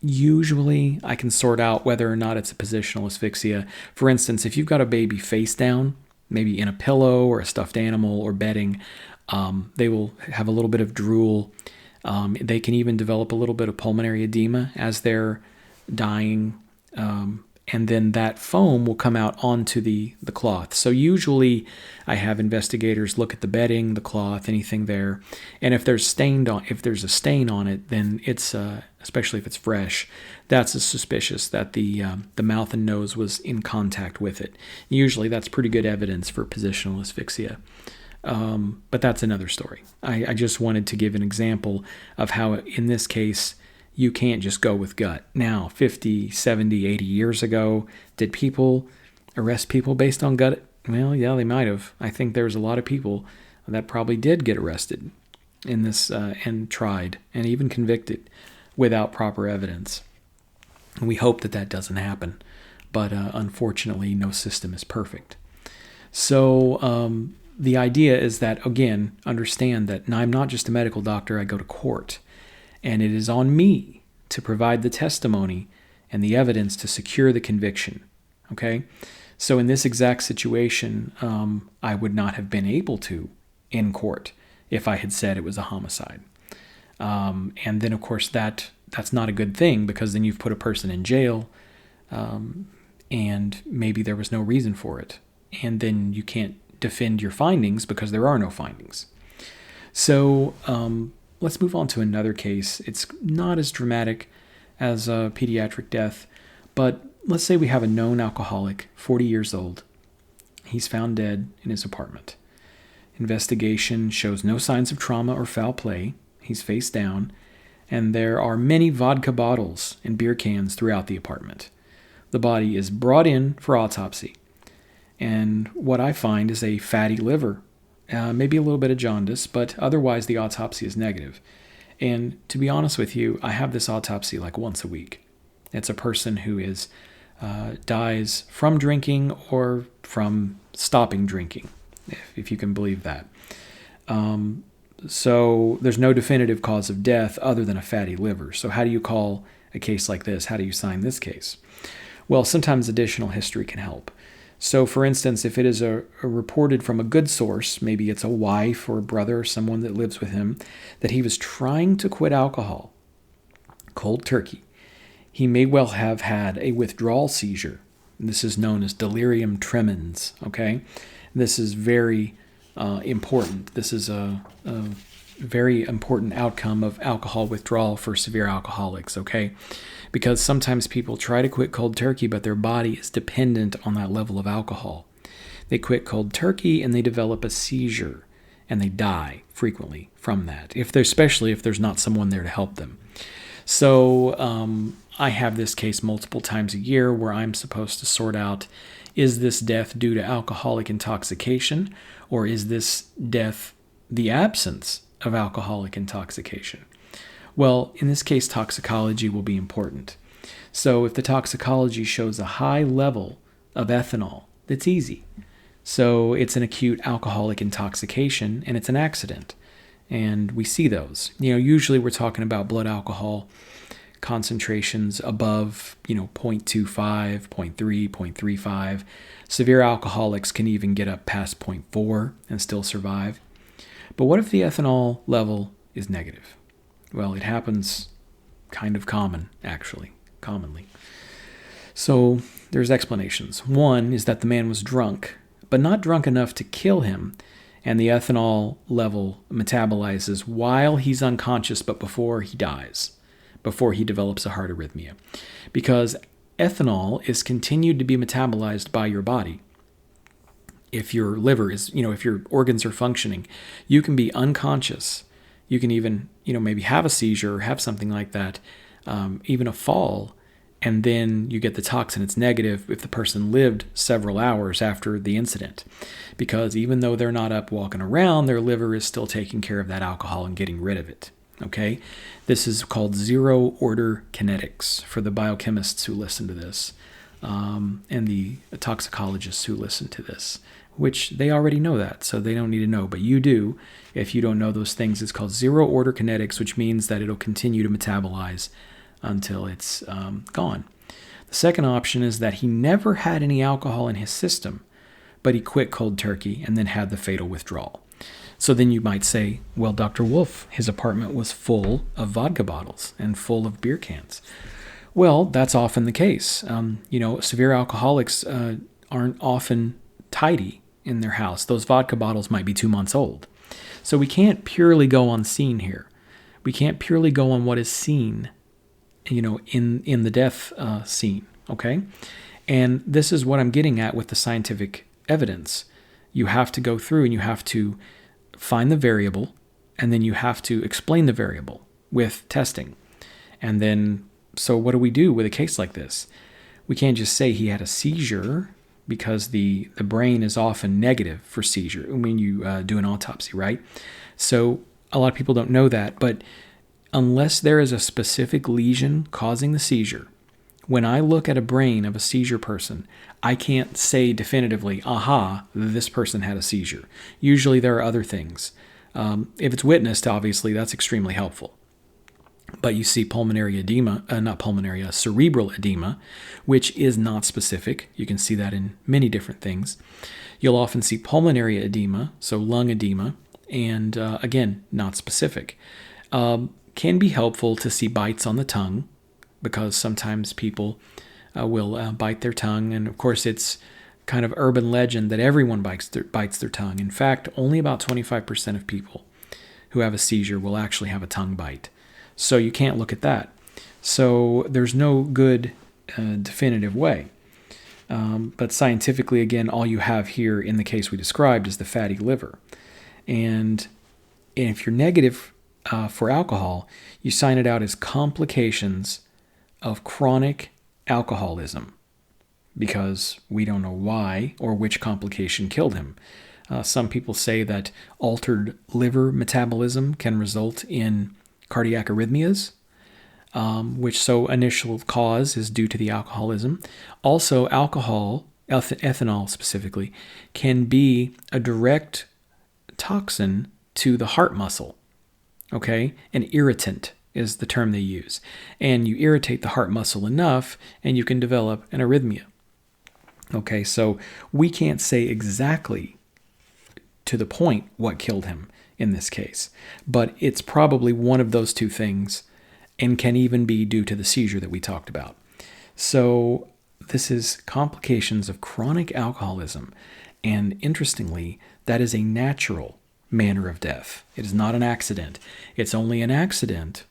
usually I can sort out whether or not it's a positional asphyxia. For instance, if you've got a baby face down, maybe in a pillow or a stuffed animal or bedding, they will have a little bit of drool. They can even develop a little bit of pulmonary edema as they're dying. And then that foam will come out onto the cloth. So usually I have investigators look at the bedding, the cloth, anything there. And if there's a stain on it, then it's, especially if it's fresh, that's suspicious that the mouth and nose was in contact with it. Usually that's pretty good evidence for positional asphyxia. But that's another story. I just wanted to give an example of how, in this case, you can't just go with gut. Now, 50, 70, 80 years ago, did people arrest people based on gut? Well, yeah, they might have. I think there's a lot of people that probably did get arrested in this and tried and even convicted without proper evidence. And we hope that doesn't happen. But unfortunately, no system is perfect. So the idea is that, again, understand that I'm not just a medical doctor. I go to court. And it is on me to provide the testimony and the evidence to secure the conviction. Okay? So in this exact situation, I would not have been able to in court if I had said it was a homicide. And then, of course, that's not a good thing, because then you've put a person in jail, and maybe there was no reason for it. And then you can't defend your findings because there are no findings. So let's move on to another case. It's not as dramatic as a pediatric death, but let's say we have a known alcoholic, 40 years old. He's found dead in his apartment. Investigation shows no signs of trauma or foul play. He's face down, and there are many vodka bottles and beer cans throughout the apartment. The body is brought in for autopsy, and what I find is a fatty liver. Maybe a little bit of jaundice, but otherwise the autopsy is negative. And to be honest with you, I have this autopsy like once a week. It's a person who dies from drinking or from stopping drinking, if you can believe that. So there's no definitive cause of death other than a fatty liver. So how do you call a case like this? How do you sign this case? Well, sometimes additional history can help. So, for instance, if it is a reported from a good source, maybe it's a wife or a brother or someone that lives with him, that he was trying to quit alcohol, cold turkey, he may well have had a withdrawal seizure. This is known as delirium tremens, okay? This is very important. This is a very important outcome of alcohol withdrawal for severe alcoholics, okay? Because sometimes people try to quit cold turkey, but their body is dependent on that level of alcohol. They quit cold turkey and they develop a seizure, and they die frequently from that, especially if there's not someone there to help them. So I have this case multiple times a year where I'm supposed to sort out, is this death due to alcoholic intoxication, or is this death the absence of alcoholic intoxication? Well, in this case, toxicology will be important. So if the toxicology shows a high level of ethanol, that's easy. So it's an acute alcoholic intoxication, and it's an accident. And we see those. Usually we're talking about blood alcohol concentrations above, 0.25, 0.3, 0.35. Severe alcoholics can even get up past 0.4 and still survive. But what if the ethanol level is negative? Well, it happens kind of commonly. So there's explanations. One is that the man was drunk, but not drunk enough to kill him, and the ethanol level metabolizes while he's unconscious, but before he dies, before he develops a heart arrhythmia. Because ethanol is continued to be metabolized by your body. If your liver is, if your organs are functioning, you can be unconscious. You can even, maybe have a seizure or have something like that, even a fall, and then you get the toxin. It's negative if the person lived several hours after the incident, because even though they're not up walking around, their liver is still taking care of that alcohol and getting rid of it. Okay? This is called zero-order kinetics for the biochemists who listen to this, and the toxicologists who listen to this, which they already know that, so they don't need to know, but you do. If you don't know those things, it's called zero-order kinetics, which means that it'll continue to metabolize until it's gone. The second option is that he never had any alcohol in his system, but he quit cold turkey and then had the fatal withdrawal. So then you might say, well, Dr. Wolfe, his apartment was full of vodka bottles and full of beer cans. Well, that's often the case. Severe alcoholics aren't often tidy in their house. Those vodka bottles might be 2 months old. So we can't purely go on scene here. We can't purely go on what is seen in the death scene, okay? And this is what I'm getting at with the scientific evidence. You have to go through and you have to find the variable, and then you have to explain the variable with testing. And then, so what do we do with a case like this? We can't just say he had a seizure, because the brain is often negative for seizure when you do an autopsy, right? So a lot of people don't know that, but unless there is a specific lesion causing the seizure, when I look at a brain of a seizure person, I can't say definitively, aha, this person had a seizure. Usually there are other things. If it's witnessed, obviously, that's extremely helpful. But you see pulmonary edema, cerebral edema, which is not specific. You can see that in many different things. You'll often see pulmonary edema, so lung edema, and again, not specific. Can be helpful to see bites on the tongue, because sometimes people will bite their tongue. And of course, it's kind of urban legend that everyone bites their tongue. In fact, only about 25% of people who have a seizure will actually have a tongue bite. So you can't look at that. So there's no good definitive way. But scientifically, again, all you have here in the case we described is the fatty liver. And if you're negative for alcohol, you sign it out as complications of chronic alcoholism, because we don't know why or which complication killed him. Some people say that altered liver metabolism can result in cardiac arrhythmias, which initial cause is due to the alcoholism. Also, alcohol, ethanol specifically, can be a direct toxin to the heart muscle. Okay, an irritant is the term they use. And you irritate the heart muscle enough, and you can develop an arrhythmia. Okay, so we can't say exactly to the point what killed him in this case, but it's probably one of those two things, and can even be due to the seizure that we talked about. So this is complications of chronic alcoholism, and interestingly, that is a natural manner of death. It is not an accident. It's only an accident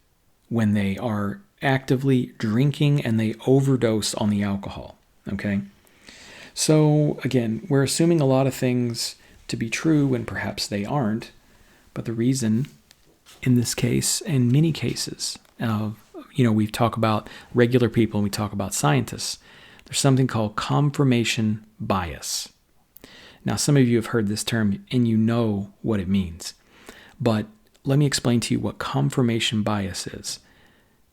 when they are actively drinking and they overdose on the alcohol. Okay? So again, we're assuming a lot of things to be true when perhaps they aren't. But the reason, in this case, in many cases, we talk about regular people and we talk about scientists. There's something called confirmation bias. Now, some of you have heard this term and you know what it means. But let me explain to you what confirmation bias is.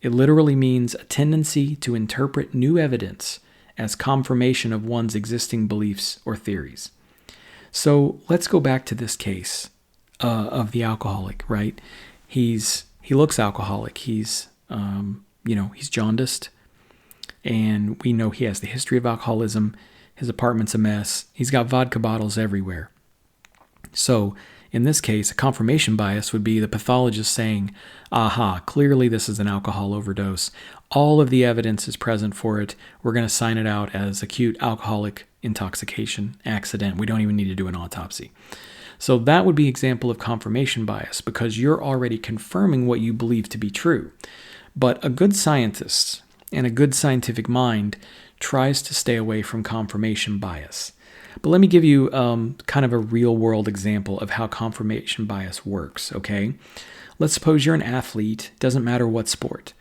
It literally means a tendency to interpret new evidence as confirmation of one's existing beliefs or theories. So let's go back to this case of the alcoholic, right? He looks alcoholic. He's jaundiced, and we know he has the history of alcoholism. His apartment's a mess. He's got vodka bottles everywhere. So in this case, a confirmation bias would be the pathologist saying, aha, clearly this is an alcohol overdose. All of the evidence is present for it. We're going to sign it out as acute alcoholic intoxication accident. We don't even need to do an autopsy. So that would be an example of confirmation bias because you're already confirming what you believe to be true. But a good scientist and a good scientific mind tries to stay away from confirmation bias. But let me give you kind of a real-world example of how confirmation bias works, okay? Let's suppose you're an athlete, doesn't matter what sport.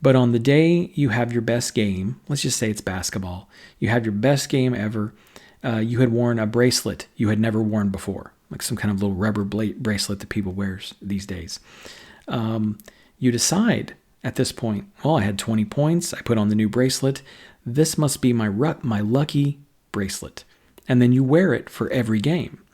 But on the day you have your best game, let's just say it's basketball, you have your best game ever, you had worn a bracelet you had never worn before, like some kind of little rubber bracelet that people wear these days. You decide at this point, well, I had 20 points, I put on the new bracelet, this must be my lucky bracelet. And then you wear it for every game.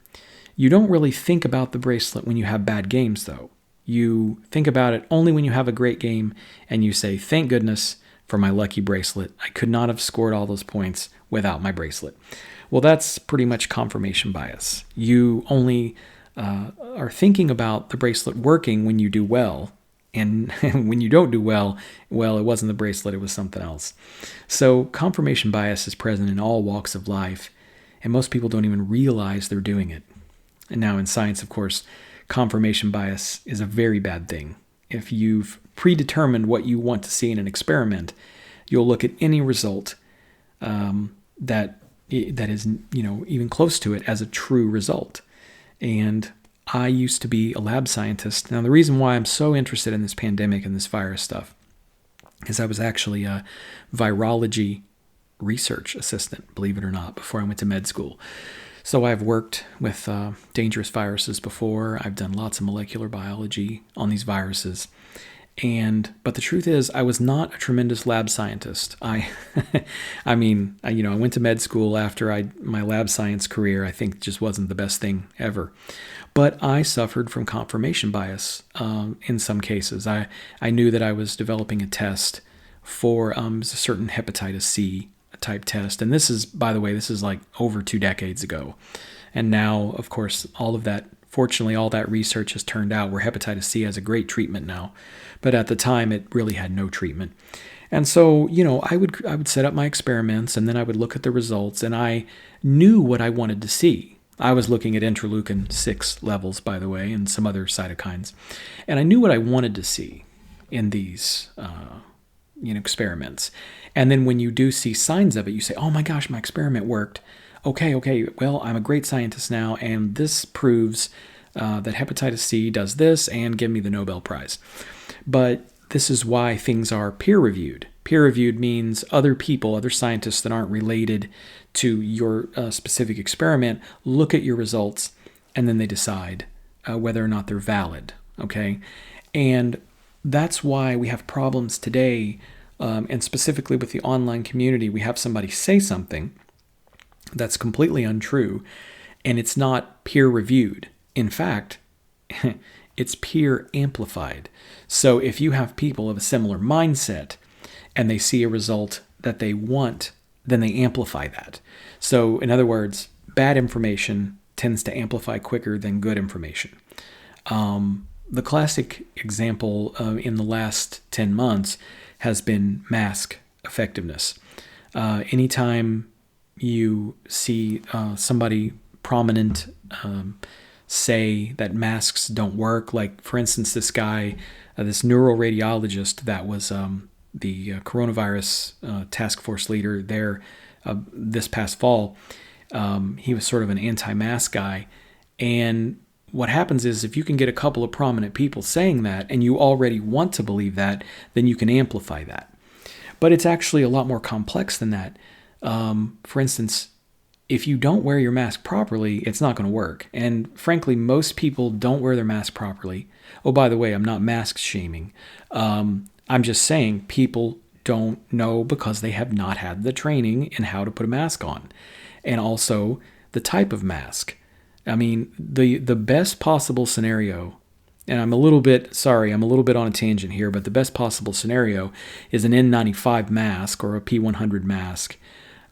You don't really think about the bracelet when you have bad games, though. You think about it only when you have a great game, and you say, thank goodness for my lucky bracelet. I could not have scored all those points without my bracelet. Well, that's pretty much confirmation bias. You only are thinking about the bracelet working when you do well, and when you don't do well, it wasn't the bracelet, it was something else. So confirmation bias is present in all walks of life, and most people don't even realize they're doing it. And now in science, of course, confirmation bias is a very bad thing. If you've predetermined what you want to see in an experiment, you'll look at any result that is, even close to it as a true result. And I used to be a lab scientist. Now, the reason why I'm so interested in this pandemic and this virus stuff is I was actually a virology research assistant, believe it or not, before I went to med school. So I've worked with dangerous viruses before. I've done lots of molecular biology on these viruses. But the truth is, I was not a tremendous lab scientist. I went to med school after my lab science career. I think just wasn't the best thing ever. But I suffered from confirmation bias in some cases. I knew that I was developing a test for a certain hepatitis C type test. And this is, by the way, like over 2 decades ago. And now, of course, fortunately, all that research has turned out where hepatitis C has a great treatment now. But at the time, it really had no treatment. And so, I would set up my experiments, and then I would look at the results, and I knew what I wanted to see. I was looking at interleukin-6 levels, by the way, and some other cytokines. And I knew what I wanted to see in these experiments. And then when you do see signs of it, you say, oh my gosh, my experiment worked. Okay, well, I'm a great scientist now, and this proves that hepatitis C does this and give me the Nobel Prize. But this is why things are peer-reviewed. Peer-reviewed means other people, other scientists that aren't related to your specific experiment, look at your results, and then they decide whether or not they're valid, okay? And that's why we have problems today, and specifically with the online community. We have somebody say something that's completely untrue, and it's not peer-reviewed. In fact, it's peer-amplified. So if you have people of a similar mindset and they see a result that they want, then they amplify that. So in other words, bad information tends to amplify quicker than good information. The classic example in the last 10 months has been mask effectiveness. Anytime you see somebody prominent say that masks don't work, like for instance this guy, this neuroradiologist that was the coronavirus task force leader there this past fall. He was sort of an anti-mask guy. And what happens is if you can get a couple of prominent people saying that and you already want to believe that, then you can amplify that. But it's actually a lot more complex than that. For instance, if you don't wear your mask properly, it's not going to work. And frankly, most people don't wear their mask properly. Oh, by the way, I'm not mask shaming. I'm just saying people don't know because they have not had the training in how to put a mask on. And also the type of mask. I mean, the best possible scenario, and I'm a little bit on a tangent here, but the best possible scenario is an N95 mask or a P100 mask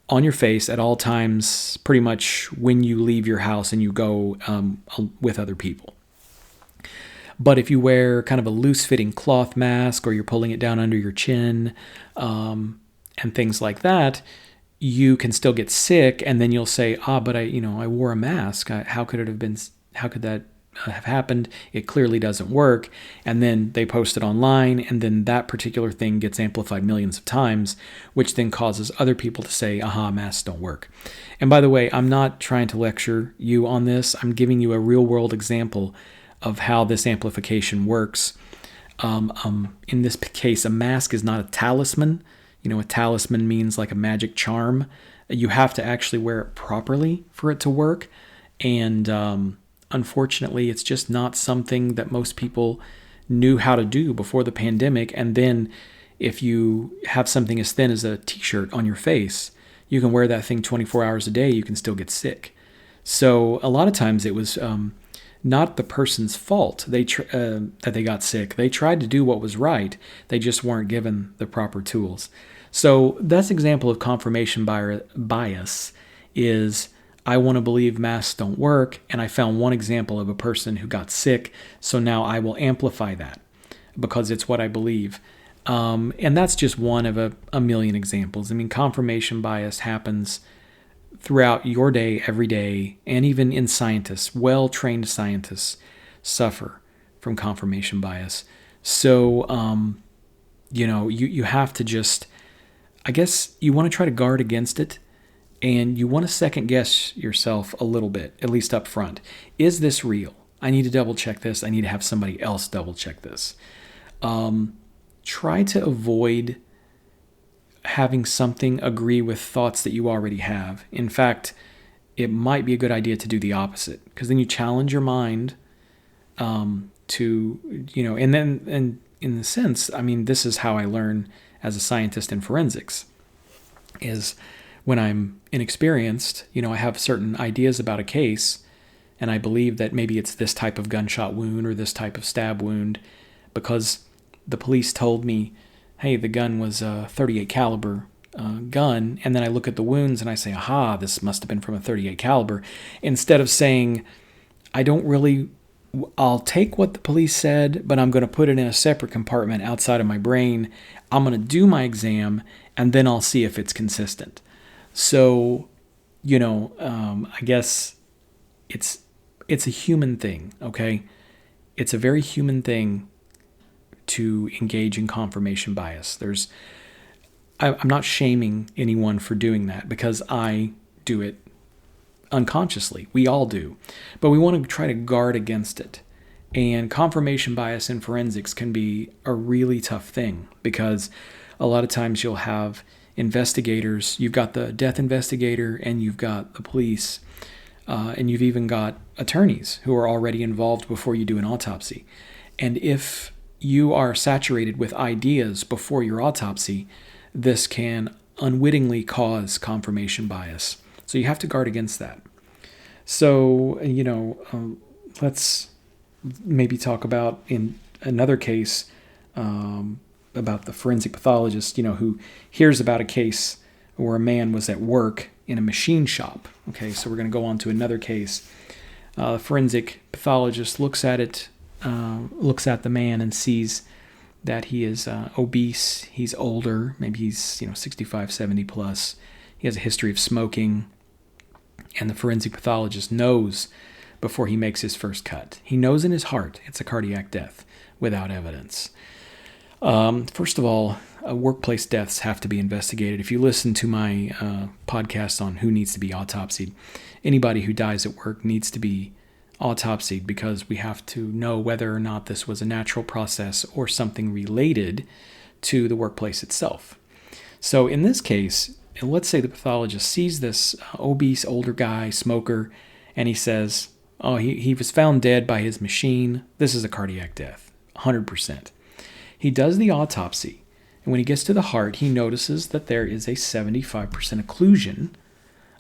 on your face at all times, pretty much when you leave your house and you go with other people. But if you wear kind of a loose-fitting cloth mask or you're pulling it down under your chin and things like that, you can still get sick, and then you'll say, but I wore a mask. How could that have happened? It clearly doesn't work. And then they post it online, and then that particular thing gets amplified millions of times, which then causes other people to say, masks don't work. And by the way, I'm not trying to lecture you on this. I'm giving you a real world example of how this amplification works. In this case, a mask is not a talisman. A talisman means like a magic charm. You have to actually wear it properly for it to work. And unfortunately, it's just not something that most people knew how to do before the pandemic. And then if you have something as thin as a t-shirt on your face, you can wear that thing 24 hours a day. You can still get sick. So a lot of times it was not the person's fault that they got sick. They tried to do what was right. They just weren't given the proper tools. So that's an example of confirmation bias is I want to believe masks don't work, and I found one example of a person who got sick, so now I will amplify that because it's what I believe. And that's just one of a million examples. I mean, confirmation bias happens throughout your day, every day, and even in scientists. Well-trained scientists suffer from confirmation bias. So, you have to just, I guess you want to try to guard against it, and you want to second guess yourself a little bit, at least up front. Is this real? I need to double check this. I need to have somebody else double check this. Try to avoid having something agree with thoughts that you already have. In fact, it might be a good idea to do the opposite, because then you challenge your mind and in the sense, I mean, this is how I learn as a scientist in forensics, is when I'm inexperienced, I have certain ideas about a case, and I believe that maybe it's this type of gunshot wound or this type of stab wound because the police told me, hey, the gun was a .38 caliber gun, and then I look at the wounds and I say, this must have been from a .38 caliber, instead of saying, I'll take what the police said, but I'm going to put it in a separate compartment outside of my brain. I'm going to do my exam, and then I'll see if it's consistent. So, I guess it's a human thing, okay? It's a very human thing to engage in confirmation bias. I'm not shaming anyone for doing that because I do it unconsciously. We all do. But we want to try to guard against it. And confirmation bias in forensics can be a really tough thing because a lot of times you'll have investigators. You've got the death investigator and you've got the police. And you've even got attorneys who are already involved before you do an autopsy. And if you are saturated with ideas before your autopsy, this can unwittingly cause confirmation bias. So you have to guard against that. So, let's maybe talk about in another case about the forensic pathologist, who hears about a case where a man was at work in a machine shop. Okay, so we're going to go on to another case. The forensic pathologist looks at the man and sees that he is obese, he's older, maybe he's 65, 70 plus. He has a history of smoking, and the forensic pathologist knows before he makes his first cut. He knows in his heart it's a cardiac death without evidence. First of all, workplace deaths have to be investigated. If you listen to my podcast on who needs to be autopsied, anybody who dies at work needs to be autopsied because we have to know whether or not this was a natural process or something related to the workplace itself. So in this case, let's say the pathologist sees this obese older guy, smoker, and he says, oh, he was found dead by his machine. This is a cardiac death, 100%. He does the autopsy, and when he gets to the heart, he notices that there is a 75% occlusion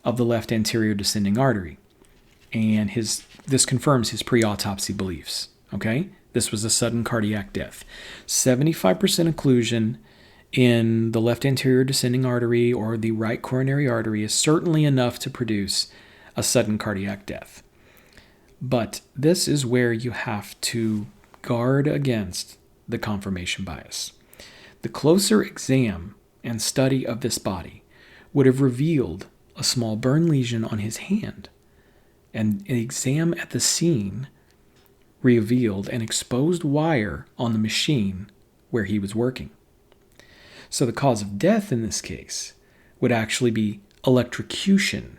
of the left anterior descending artery. And this confirms his pre-autopsy beliefs, okay? This was a sudden cardiac death. 75% occlusion in the left anterior descending artery or the right coronary artery is certainly enough to produce a sudden cardiac death. But this is where you have to guard against the confirmation bias. The closer exam and study of this body would have revealed a small burn lesion on his hand, and an exam at the scene revealed an exposed wire on the machine where he was working. So the cause of death in this case would actually be electrocution,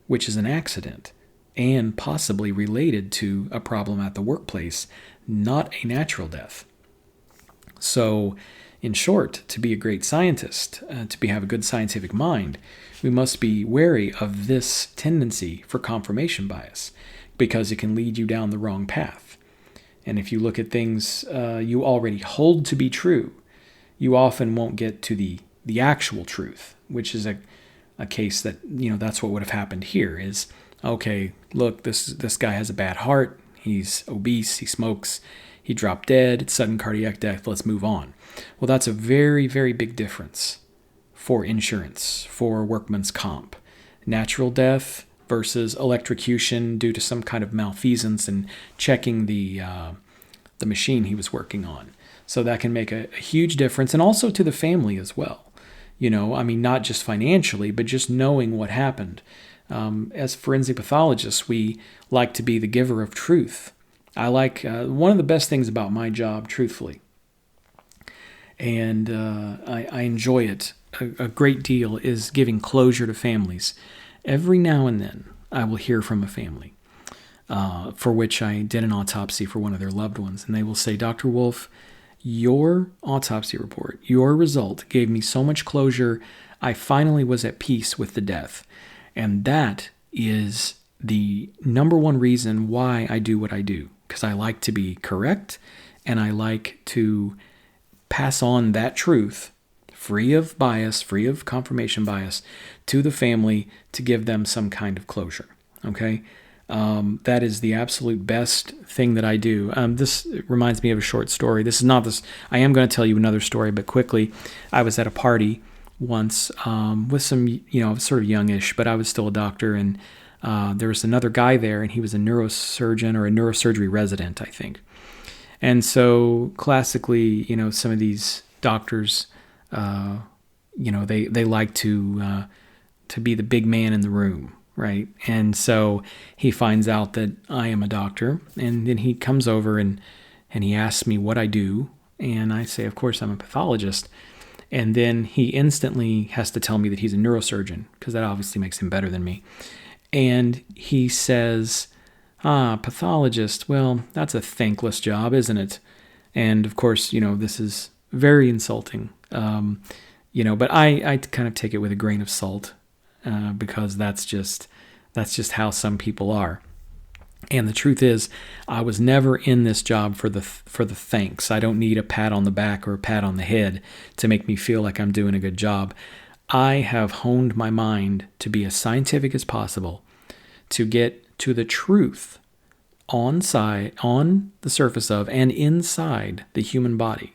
which is an accident and possibly related to a problem at the workplace, not a natural death. So, in short, to be a great scientist, have a good scientific mind, we must be wary of this tendency for confirmation bias because it can lead you down the wrong path. And if you look at things you already hold to be true, you often won't get to the actual truth, which is a case that, that's what would have happened here is, okay, look, this guy has a bad heart, he's obese, he smokes, he dropped dead, it's sudden cardiac death, let's move on. Well, that's a very, very big difference for insurance, for workman's comp. Natural death versus electrocution due to some kind of malfeasance and checking the machine he was working on. So that can make a huge difference, and also to the family as well. Not just financially, but just knowing what happened. As forensic pathologists, we like to be the giver of truth. I like one of the best things about my job, truthfully, and I enjoy it a great deal, is giving closure to families. Every now and then, I will hear from a family for which I did an autopsy for one of their loved ones, and they will say, Dr. Wolfe, your autopsy report, your result gave me so much closure. I finally was at peace with the death. And that is the number one reason why I do what I do, because I like to be correct and I like to pass on that truth, free of bias, free of confirmation bias, to the family to give them some kind of closure. Okay? That is the absolute best thing that I do. This reminds me of a short story. This is not this. I am going to tell you another story, but quickly. I was at a party once with some, sort of youngish, but I was still a doctor, and there was another guy there, and he was a neurosurgeon or a neurosurgery resident, I think. And so classically, some of these doctors, they like to be the big man in the room. Right. And so he finds out that I am a doctor, and then he comes over and he asks me what I do. And I say, of course, I'm a pathologist. And then he instantly has to tell me that he's a neurosurgeon, because that obviously makes him better than me. And he says, pathologist, well, that's a thankless job, isn't it? And of course, this is very insulting, but I kind of take it with a grain of salt. Because that's just how some people are. And the truth is, I was never in this job for the thanks. I don't need a pat on the back or a pat on the head to make me feel like I'm doing a good job. I have honed my mind to be as scientific as possible, to get to the truth on the surface of and inside the human body,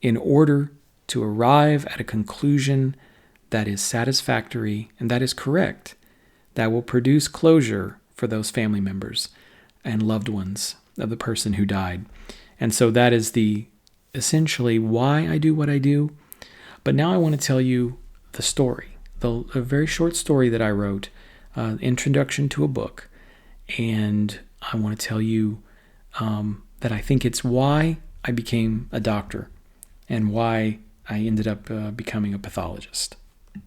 in order to arrive at a conclusion that is satisfactory and that is correct, that will produce closure for those family members and loved ones of the person who died. And so that is essentially why I do what I do. But now I want to tell you the story, a very short story that I wrote, introduction to a book. And I want to tell you that I think it's why I became a doctor. and why I ended up becoming a pathologist.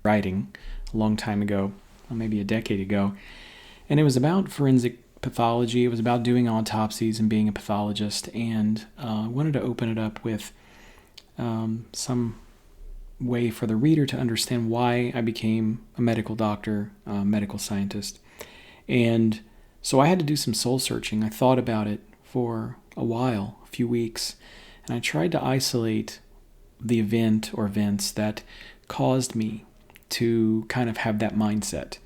Writing a long time ago, maybe a decade ago, and it was about forensic pathology. It was about doing autopsies and being a pathologist, and I wanted to open it up with some way for the reader to understand why I became a medical doctor, a medical scientist. And so I had to do some soul searching. I thought about it for a while, a few weeks, and I tried to isolate the event or events that caused me to kind of have that mindset.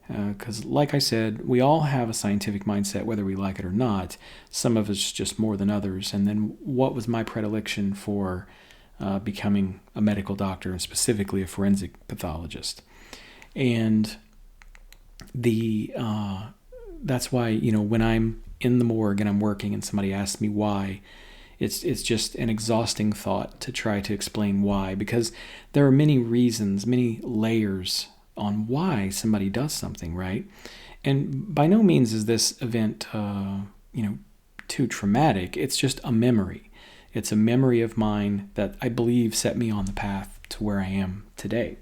Because like I said, we all have a scientific mindset, whether we like it or not. Some of us just more than others. And then what was my predilection for becoming a medical doctor, and specifically a forensic pathologist? And that's why, when I'm in the morgue and I'm working and somebody asks me why, it's just an exhausting thought to try to explain why, because there are many reasons, many layers on why somebody does something, right? And by no means is this event, too traumatic. It's just a memory. It's a memory of mine that I believe set me on the path to where I am today.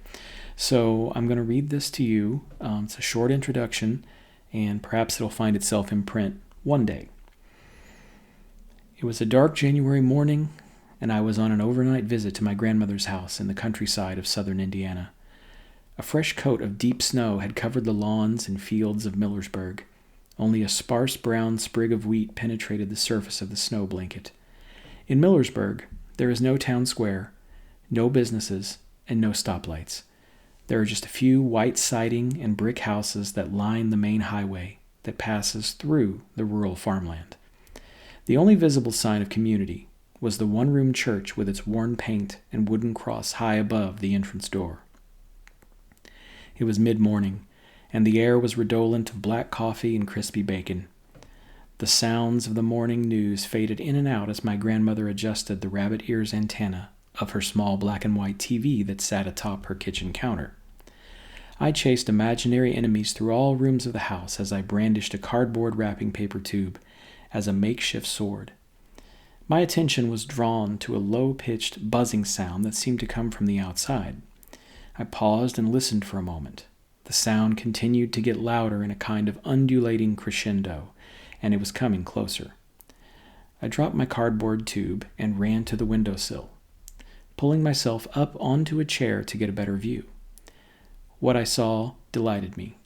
So I'm going to read this to you. It's a short introduction, and perhaps it'll find itself in print one day. It was a dark January morning, and I was on an overnight visit to my grandmother's house in the countryside of southern Indiana. A fresh coat of deep snow had covered the lawns and fields of Millersburg. Only a sparse brown sprig of wheat penetrated the surface of the snow blanket. In Millersburg, there is no town square, no businesses, and no stoplights. There are just a few white siding and brick houses that line the main highway that passes through the rural farmland. The only visible sign of community was the one-room church with its worn paint and wooden cross high above the entrance door. It was mid-morning, and the air was redolent of black coffee and crispy bacon. The sounds of the morning news faded in and out as my grandmother adjusted the rabbit ears antenna of her small black and white TV that sat atop her kitchen counter. I chased imaginary enemies through all rooms of the house as I brandished a cardboard wrapping paper tube as a makeshift sword. My attention was drawn to a low-pitched buzzing sound that seemed to come from the outside. I paused and listened for a moment. The sound continued to get louder in a kind of undulating crescendo, and it was coming closer. I dropped my cardboard tube and ran to the windowsill, pulling myself up onto a chair to get a better view. What I saw delighted me.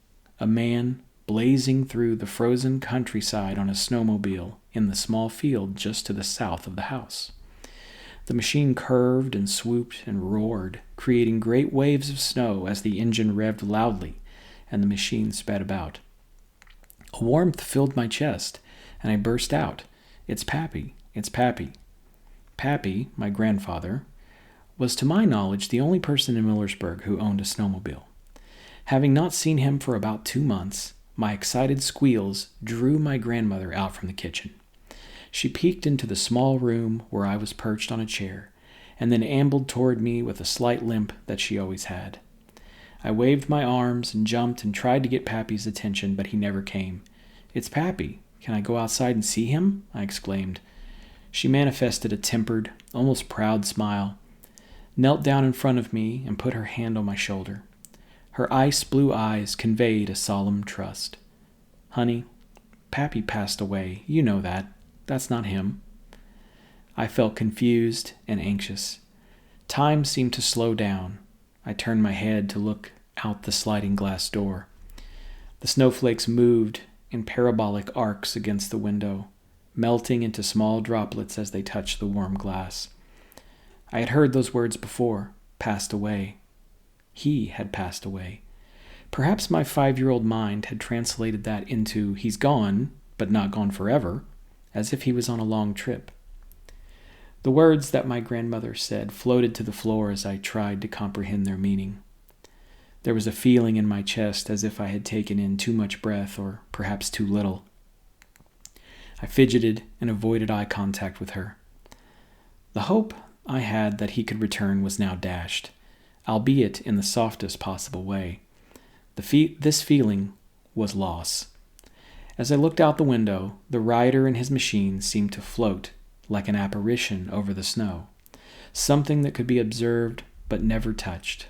A man blazing through the frozen countryside on a snowmobile in the small field just to the south of the house. The machine curved and swooped and roared, creating great waves of snow as the engine revved loudly and the machine sped about. A warmth filled my chest, and I burst out, "It's Pappy! It's Pappy!" Pappy, my grandfather, was to my knowledge the only person in Millersburg who owned a snowmobile. Having not seen him for about 2 months, my excited squeals drew my grandmother out from the kitchen. She peeked into the small room where I was perched on a chair, and then ambled toward me with a slight limp that she always had. I waved my arms and jumped and tried to get Pappy's attention, but he never came. "It's Pappy. Can I go outside and see him?" I exclaimed. She manifested a tempered, almost proud smile, knelt down in front of me, and put her hand on my shoulder. Her ice-blue eyes conveyed a solemn trust. "Honey, Pappy passed away. You know that. That's not him." I felt confused and anxious. Time seemed to slow down. I turned my head to look out the sliding glass door. The snowflakes moved in parabolic arcs against the window, melting into small droplets as they touched the warm glass. I had heard those words before, passed away. He had passed away. Perhaps my 5-year-old mind had translated that into he's gone, but not gone forever, as if he was on a long trip. The words that my grandmother said floated to the floor as I tried to comprehend their meaning. There was a feeling in my chest as if I had taken in too much breath, or perhaps too little. I fidgeted and avoided eye contact with her. The hope I had that he could return was now dashed, albeit in the softest possible way. This feeling was loss. As I looked out the window, the rider and his machine seemed to float like an apparition over the snow. something that could be observed but never touched.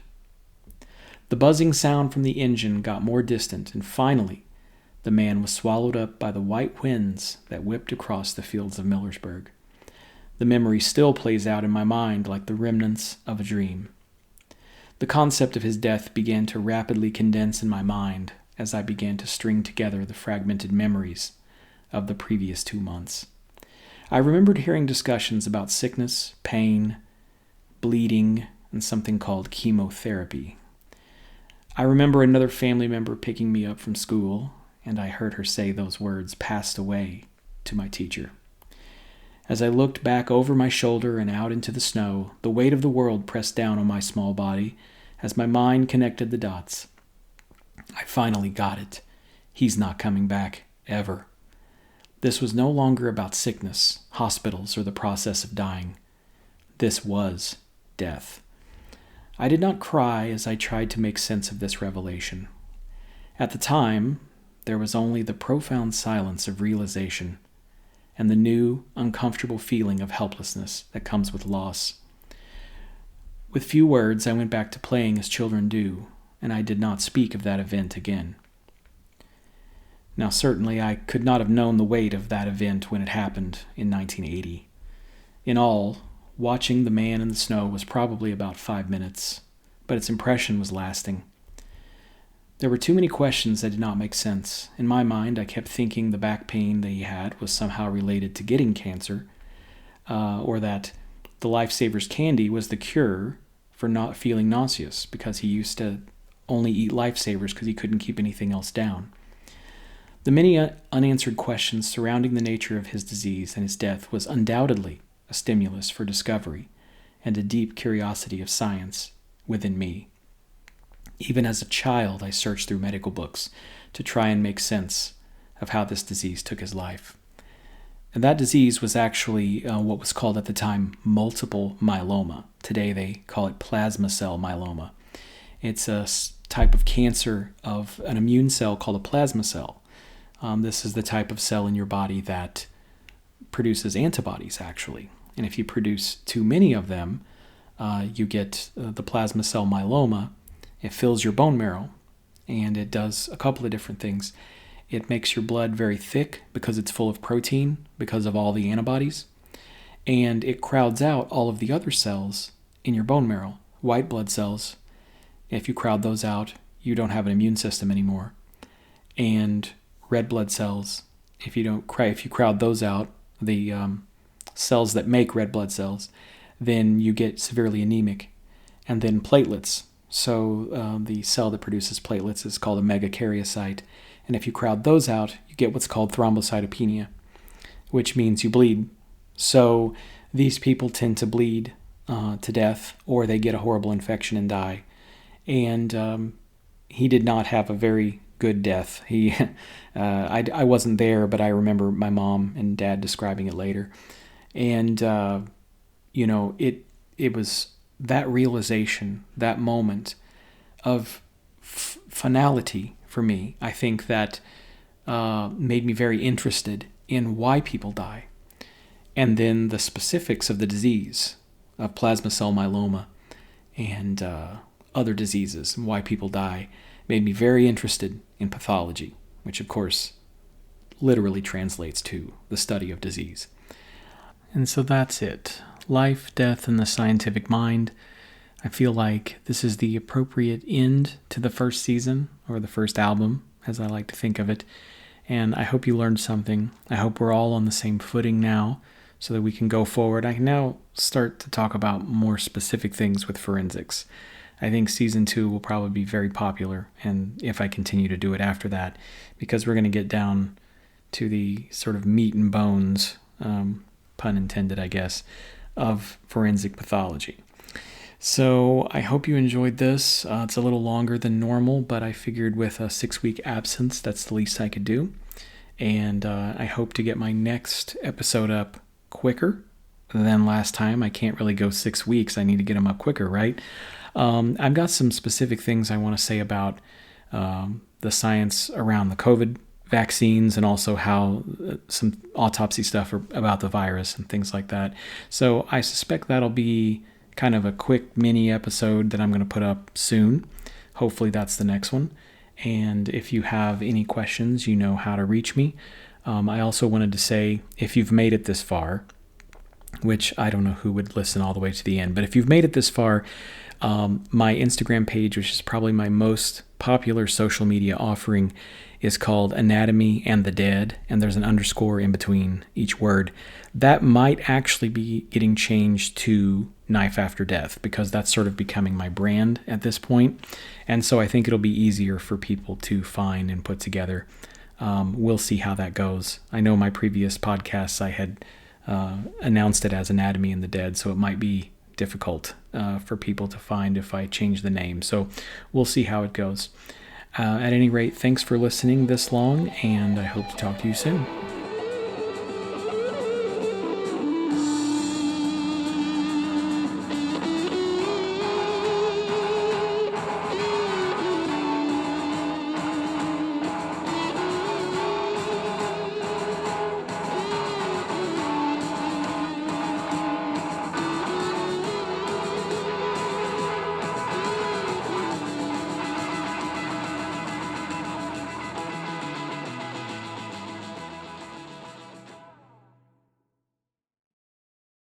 The buzzing sound from the engine got more distant, and finally, the man was swallowed up by the white winds that whipped across the fields of Millersburg. The memory still plays out in my mind like the remnants of a dream. The concept of his death began to rapidly condense in my mind as I began to string together the fragmented memories of the previous 2 months. I remembered hearing discussions about sickness, pain, bleeding, and something called chemotherapy. I remember another family member picking me up from school, and I heard her say those words, "passed away," to my teacher. As I looked back over my shoulder and out into the snow, the weight of the world pressed down on my small body as my mind connected the dots. I finally got it. He's not coming back, ever. This was no longer about sickness, hospitals, or the process of dying. This was death. I did not cry as I tried to make sense of this revelation. At the time, there was only the profound silence of realization and the new, uncomfortable feeling of helplessness that comes with loss. With few words, I went back to playing as children do, and I did not speak of that event again. Now, certainly, I could not have known the weight of that event when it happened in 1980. In all, watching the man in the snow was probably about 5 minutes, but its impression was lasting. There were too many questions that did not make sense. In my mind, I kept thinking the back pain that he had was somehow related to getting cancer, or that the Lifesavers candy was the cure for not feeling nauseous because he used to only eat Lifesavers because he couldn't keep anything else down. The many unanswered questions surrounding the nature of his disease and his death was undoubtedly a stimulus for discovery and a deep curiosity of science within me. Even as a child, I searched through medical books to try and make sense of how this disease took his life. And that disease was actually what was called at the time multiple myeloma. Today they call it plasma cell myeloma. It's a type of cancer of an immune cell called a plasma cell. This is the type of cell in your body that produces antibodies, actually. And if you produce too many of them, you get the plasma cell myeloma. It fills your bone marrow, and it does a couple of different things. It makes your blood very thick because it's full of protein because of all the antibodies, and it crowds out all of the other cells in your bone marrow, white blood cells. If you crowd those out, you don't have an immune system anymore. And red blood cells, if you crowd those out, the cells that make red blood cells, then you get severely anemic. And then platelets. So the cell that produces platelets is called a megakaryocyte. And if you crowd those out, you get what's called thrombocytopenia, which means you bleed. So these people tend to bleed to death, or they get a horrible infection and die. And he did not have a very good death. I wasn't there, but I remember my mom and dad describing it later. And, it was that realization, that moment of finality for me, I think that made me very interested in why people die. And then the specifics of the disease of plasma cell myeloma and other diseases and why people die made me very interested in pathology, which of course literally translates to the study of disease. And so that's it. Life, death, and the scientific mind. I feel like this is the appropriate end to the first season, or the first album, as I like to think of it. And I hope you learned something. I hope we're all on the same footing now so that we can go forward. I can now start to talk about more specific things with forensics. I think season 2 will probably be very popular, and if I continue to do it after that, because we're going to get down to the sort of meat and bones, pun intended, I guess, of forensic pathology. So I hope you enjoyed this. It's a little longer than normal, but I figured with a 6-week absence, that's the least I could do. And I hope to get my next episode up quicker than last time. I can't really go 6 weeks. I need to get them up quicker, right? I've got some specific things I want to say about the science around the COVID vaccines and also how some autopsy stuff about the virus and things like that. So I suspect that'll be kind of a quick mini episode that I'm going to put up soon. Hopefully that's the next one. And if you have any questions, you know how to reach me. I also wanted to say, if you've made it this far, which I don't know who would listen all the way to the end, but if you've made it this far, my Instagram page, which is probably my most popular social media offering, is called Anatomy and the Dead, and there's an underscore in between each word. That might actually be getting changed to Knife After Death, because that's sort of becoming my brand at this point. And so I think it'll be easier for people to find and put together. We'll see how that goes. I know my previous podcasts, I had announced it as Anatomy and the Dead, so it might be difficult for people to find if I change the name. So we'll see how it goes. At any rate, thanks for listening this long, and I hope to talk to you soon.